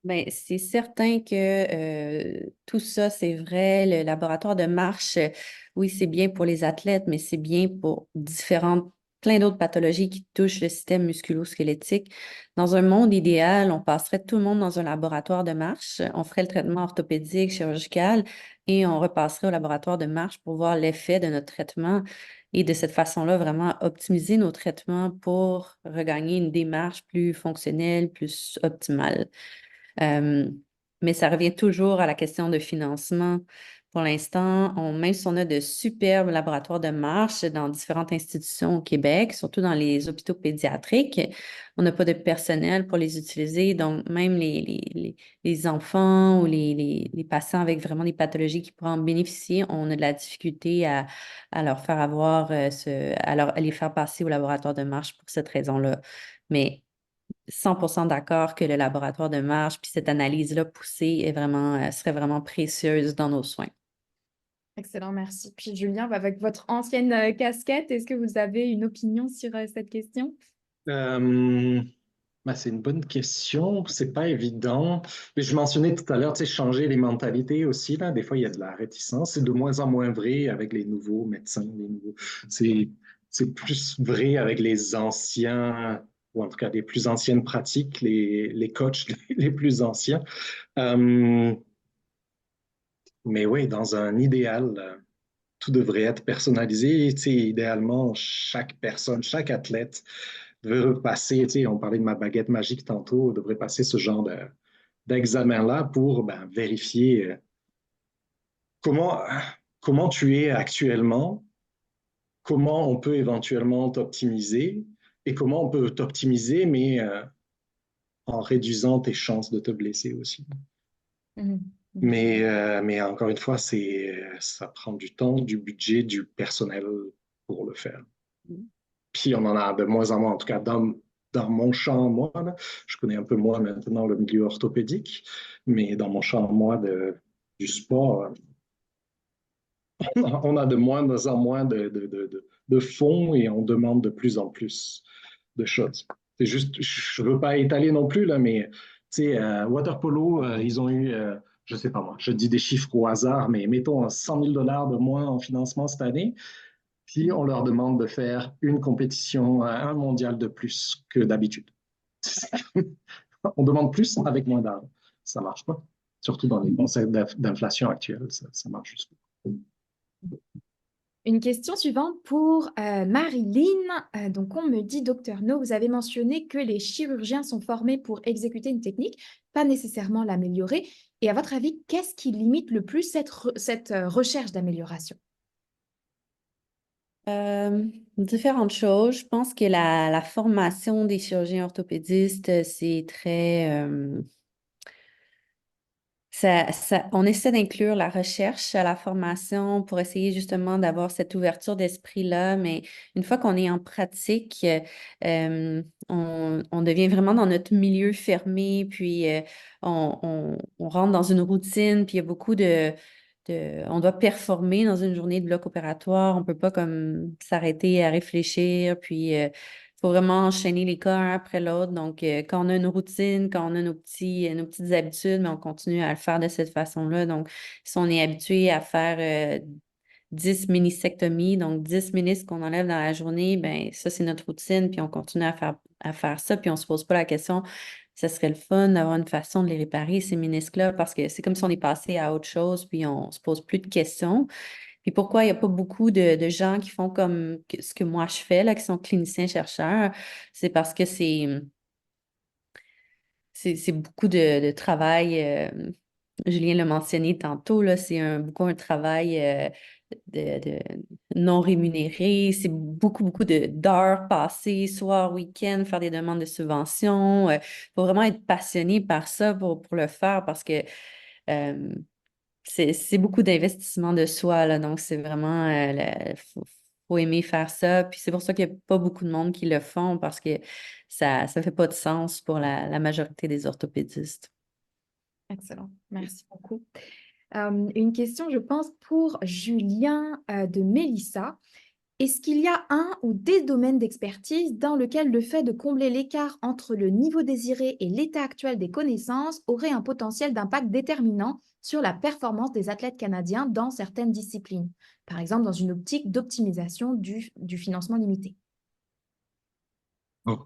Ben, c'est certain que tout ça, c'est vrai. Le laboratoire de marche, oui, c'est bien pour les athlètes, mais c'est bien pour plein d'autres pathologies qui touchent le système musculo-squelettique. Dans un monde idéal, on passerait tout le monde dans un laboratoire de marche, on ferait le traitement orthopédique, chirurgical, et on repasserait au laboratoire de marche pour voir l'effet de notre traitement et de cette façon-là, vraiment optimiser nos traitements pour regagner une démarche plus fonctionnelle, plus optimale. Euh, mais ça revient toujours à la question de financement. Pour l'instant, même si on a de superbes laboratoires de marche dans différentes institutions au Québec, surtout dans les hôpitaux pédiatriques, on n'a pas de personnel pour les utiliser. Donc, même les enfants ou les patients avec vraiment des pathologies qui pourraient en bénéficier, on a de la difficulté à leur faire avoir à les faire passer au laboratoire de marche pour cette raison-là. Mais 100% d'accord que le laboratoire de marche puis cette analyse-là poussée serait vraiment précieuse dans nos soins. Excellent, merci. Puis Julien, avec votre ancienne casquette, est-ce que vous avez une opinion sur cette question? Ben, c'est une bonne question. C'est pas évident. Mais je mentionnais tout à l'heure, tu sais, changer les mentalités aussi. Là. Des fois, il y a de la réticence. C'est de moins en moins vrai avec les nouveaux médecins. C'est, c'est plus vrai avec les anciens, ou en tout cas des plus anciennes pratiques, les coachs les plus anciens. Euh, mais oui, dans un idéal, tout devrait être personnalisé. Tu sais, idéalement, chaque personne, chaque athlète devrait repasser, tu sais, on parlait de ma baguette magique tantôt, devrait passer ce genre d'examen-là pour ben, vérifier comment, comment tu es actuellement, comment on peut éventuellement t'optimiser et comment on peut t'optimiser, mais en réduisant tes chances de te blesser aussi. Mhm. Mais encore une fois, ça prend du temps, du budget, du personnel pour le faire. Puis on en a de moins en moins, en tout cas dans mon champ, moi, là. Je connais un peu moins maintenant le milieu orthopédique, mais dans mon champ, moi, du sport, on a de moins en moins de fonds et on demande de plus en plus de choses. C'est juste, je ne veux pas étaler non plus, là, mais tu sais, water polo, ils ont eu, je ne sais pas moi, je dis des chiffres au hasard, mais mettons 100 000 $ de moins en financement cette année. Puis on leur demande de faire une compétition, un mondial de plus que d'habitude. On demande plus avec moins d'argent. Ça ne marche pas. Surtout dans les concepts d'inflation actuels, ça ne marche juste pas. Une question suivante pour Marilyn. Donc, on me dit, docteur No, vous avez mentionné que les chirurgiens sont formés pour exécuter une technique, pas nécessairement l'améliorer. Et à votre avis, qu'est-ce qui limite le plus cette recherche d'amélioration? Différentes choses. Je pense que la formation des chirurgiens orthopédistes, c'est très... on essaie d'inclure la recherche à la formation pour essayer justement d'avoir cette ouverture d'esprit-là, mais une fois qu'on est en pratique, on devient vraiment dans notre milieu fermé, puis on rentre dans une routine, puis il y a beaucoup on doit performer dans une journée de bloc opératoire, on peut pas comme s'arrêter à réfléchir, puis faut vraiment enchaîner les cas un après l'autre. Donc, quand on a une routine, quand on a nos petites habitudes, mais on continue à le faire de cette façon-là. Donc, si on est habitué à faire 10 mini-sectomies, donc 10 ministres qu'on enlève dans la journée, ben ça, c'est notre routine, puis on continue à faire ça, puis on se pose pas la question, ça serait le fun d'avoir une façon de les réparer, ces ministres-là, parce que c'est comme si on est passé à autre chose, puis on se pose plus de questions. Puis pourquoi il n'y a pas beaucoup de gens qui font comme ce que moi je fais, là, qui sont cliniciens-chercheurs, c'est parce que c'est beaucoup de travail. Julien l'a mentionné tantôt, là, c'est beaucoup un travail de non rémunéré. C'est beaucoup, beaucoup d'heures passées, soir, week-end, faire des demandes de subventions. Il faut vraiment être passionné par ça pour le faire parce que euh, c'est beaucoup d'investissement de soi, là, donc c'est vraiment, faut aimer faire ça. Puis c'est pour ça qu'il n'y a pas beaucoup de monde qui le font parce que ça ne fait pas de sens pour la majorité des orthopédistes. Excellent, merci beaucoup. Une question, je pense, pour Julien de Mélissa. Est-ce qu'il y a un ou des domaines d'expertise dans lesquels le fait de combler l'écart entre le niveau désiré et l'état actuel des connaissances aurait un potentiel d'impact déterminant sur la performance des athlètes canadiens dans certaines disciplines, par exemple dans une optique d'optimisation du financement limité? Oh.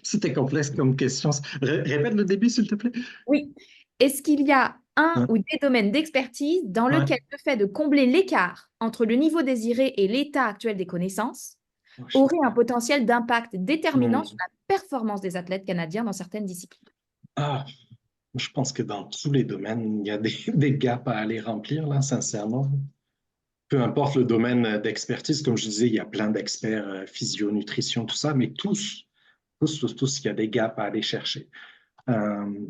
C'était complexe comme question. Répète le début, s'il te plaît. Oui. Est-ce qu'il y a un Hein? ou des domaines d'expertise dans Ouais. lequel le fait de combler l'écart entre le niveau désiré et l'état actuel des connaissances Oh, aurait un potentiel d'impact déterminant sur Hmm. la performance des athlètes canadiens dans certaines disciplines? Ah, je pense que dans tous les domaines, il y a des gaps à aller remplir, là, sincèrement. Peu importe le domaine d'expertise, comme je disais, il y a plein d'experts, physio, nutrition, tout ça, mais tous, il y a des gaps à aller chercher.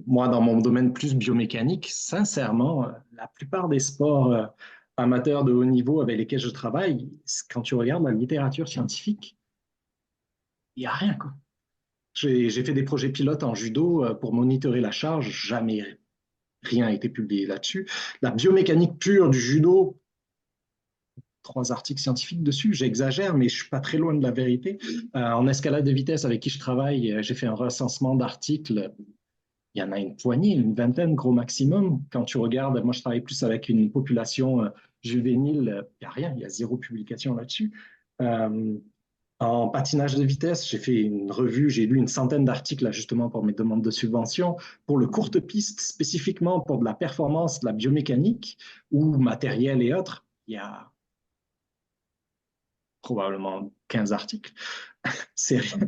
Moi, dans mon domaine plus biomécanique, sincèrement, la plupart des sports amateurs de haut niveau avec lesquels je travaille, quand tu regardes la littérature scientifique, il n'y a rien, quoi. J'ai fait des projets pilotes en judo pour monitorer la charge, jamais rien n'a été publié là-dessus. La biomécanique pure du judo, 3 articles scientifiques dessus, j'exagère, mais je ne suis pas très loin de la vérité. En escalade de vitesse avec qui je travaille, j'ai fait un recensement d'articles. Il y en a une poignée, une vingtaine, gros maximum. Quand tu regardes, moi je travaille plus avec une population juvénile, il n'y a rien, il y a 0 publication là-dessus. Euh, En patinage de vitesse, j'ai fait une revue, j'ai lu une centaine d'articles là, justement pour mes demandes de subvention. Pour le courte piste, spécifiquement pour de la performance, de la biomécanique ou matériel et autres, il y a probablement 15 articles. C'est rien,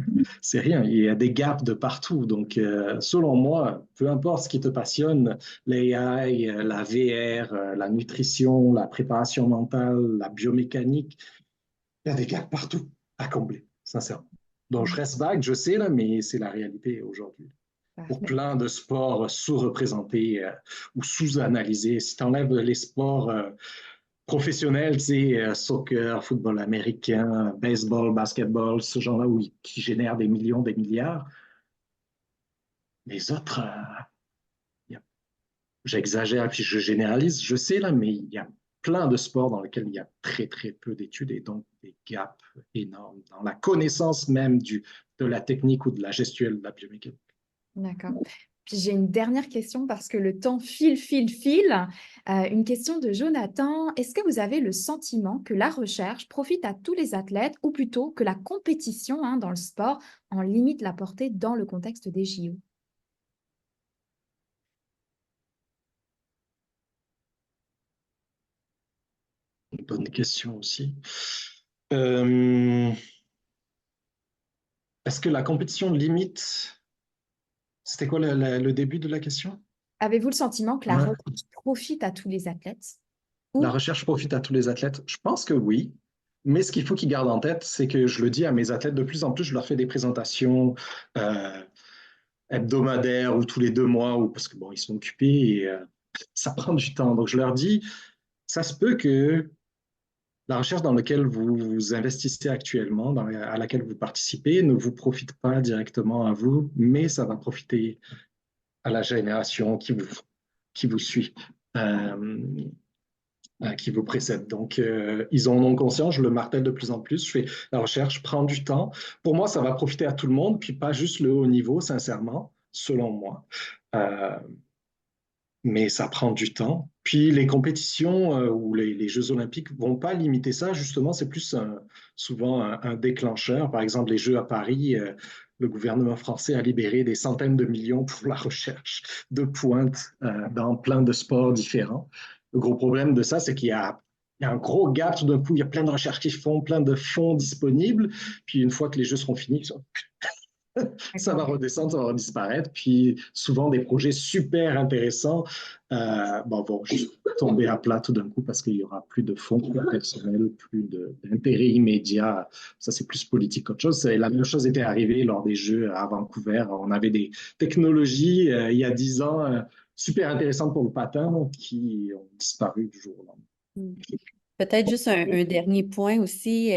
c'est rien. Il y a des gaps de partout. Donc, selon moi, peu importe ce qui te passionne, l'AI, la VR, la nutrition, la préparation mentale, la biomécanique, il y a des gaps partout à combler, sincèrement. Donc, je reste vague, je sais, là, mais c'est la réalité aujourd'hui. Pour Parfait. plein de sports sous-représentés ou sous-analysés. Si tu enlèves les sports professionnels, tu sais, soccer, football américain, baseball, basketball, ce genre-là qui génèrent des millions, des milliards, les autres, j'exagère puis je généralise, je sais là, mais il y a plein de sports dans lesquels il y a très très peu d'études et donc des gaps énormes dans la connaissance même de la technique ou de la gestuelle de la biomécanique. D'accord. Puis j'ai une dernière question parce que le temps file. Une question de Jonathan. Est-ce que vous avez le sentiment que la recherche profite à tous les athlètes ou plutôt que la compétition dans le sport en limite la portée dans le contexte des JO? Une bonne question aussi. Euh, Est-ce que la compétition limite, c'était quoi le début de la question? Avez-vous le sentiment que la Ouais. recherche profite à tous les athlètes La ou recherche profite à tous les athlètes? Je pense que oui, Mais ce qu'il faut qu'ils gardent en tête, c'est que je le dis à mes athlètes de plus en plus, je leur fais des présentations euh, hebdomadaires ou tous les 2 mois, ou parce que bon, ils sont occupés et ça prend du temps. Donc je leur dis, ça se peut que la recherche dans laquelle vous vous investissez actuellement, à laquelle vous participez, ne vous profite pas directement à vous, mais ça va profiter à la génération qui vous suit. Euh, qui vous précède. Donc, ils en ont conscience, je le martèle de plus en plus. Je fais la recherche, prend du temps. Pour moi, ça va profiter à tout le monde, puis pas juste le haut niveau, sincèrement, selon moi. Euh, mais ça prend du temps. Puis les compétitions ou les Jeux olympiques vont pas limiter ça. Justement, c'est plus souvent un déclencheur. Par exemple, les Jeux à Paris, le gouvernement français a libéré des centaines de millions pour la recherche de pointe dans plein de sports différents. Le gros problème de ça, c'est il y a un gros gap. Tout d'un coup, il y a plein de recherches qui font, plein de fonds disponibles. Puis une fois que les Jeux seront finis, ça va D'accord. redescendre, ça va disparaître. Puis souvent, des projets super intéressants vont juste tomber à plat tout d'un coup parce qu'il y aura plus de fonds, plus de personnel, plus d'intérêt immédiat. Ça, c'est plus politique qu'autre chose. La même chose était arrivée lors des Jeux à Vancouver. On avait des technologies il y a 10 ans super intéressantes pour le patin qui ont disparu du jour au lendemain. Mm. Peut-être juste un dernier point aussi,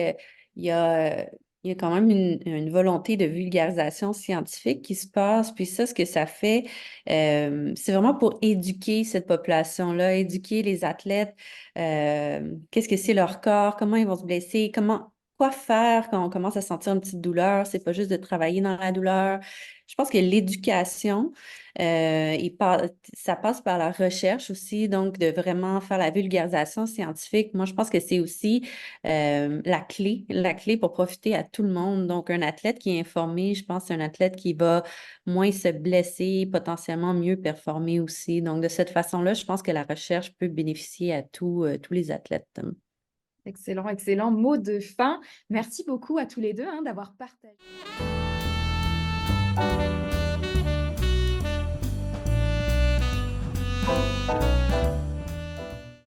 il y a, il y a quand même une volonté de vulgarisation scientifique qui se passe, puis ça, ce que ça fait, c'est vraiment pour éduquer cette population-là, éduquer les athlètes, qu'est-ce que c'est leur corps, comment ils vont se blesser, quoi faire quand on commence à sentir une petite douleur, c'est pas juste de travailler dans la douleur. Je pense que l'éducation, ça passe par la recherche aussi, donc de vraiment faire la vulgarisation scientifique. Moi, je pense que c'est aussi la clé pour profiter à tout le monde. Donc, un athlète qui est informé, je pense que c'est un athlète qui va moins se blesser, potentiellement mieux performer aussi. Donc, de cette façon-là, je pense que la recherche peut bénéficier à tous les athlètes. Excellent, excellent mot de fin. Merci beaucoup à tous les deux, hein, d'avoir partagé.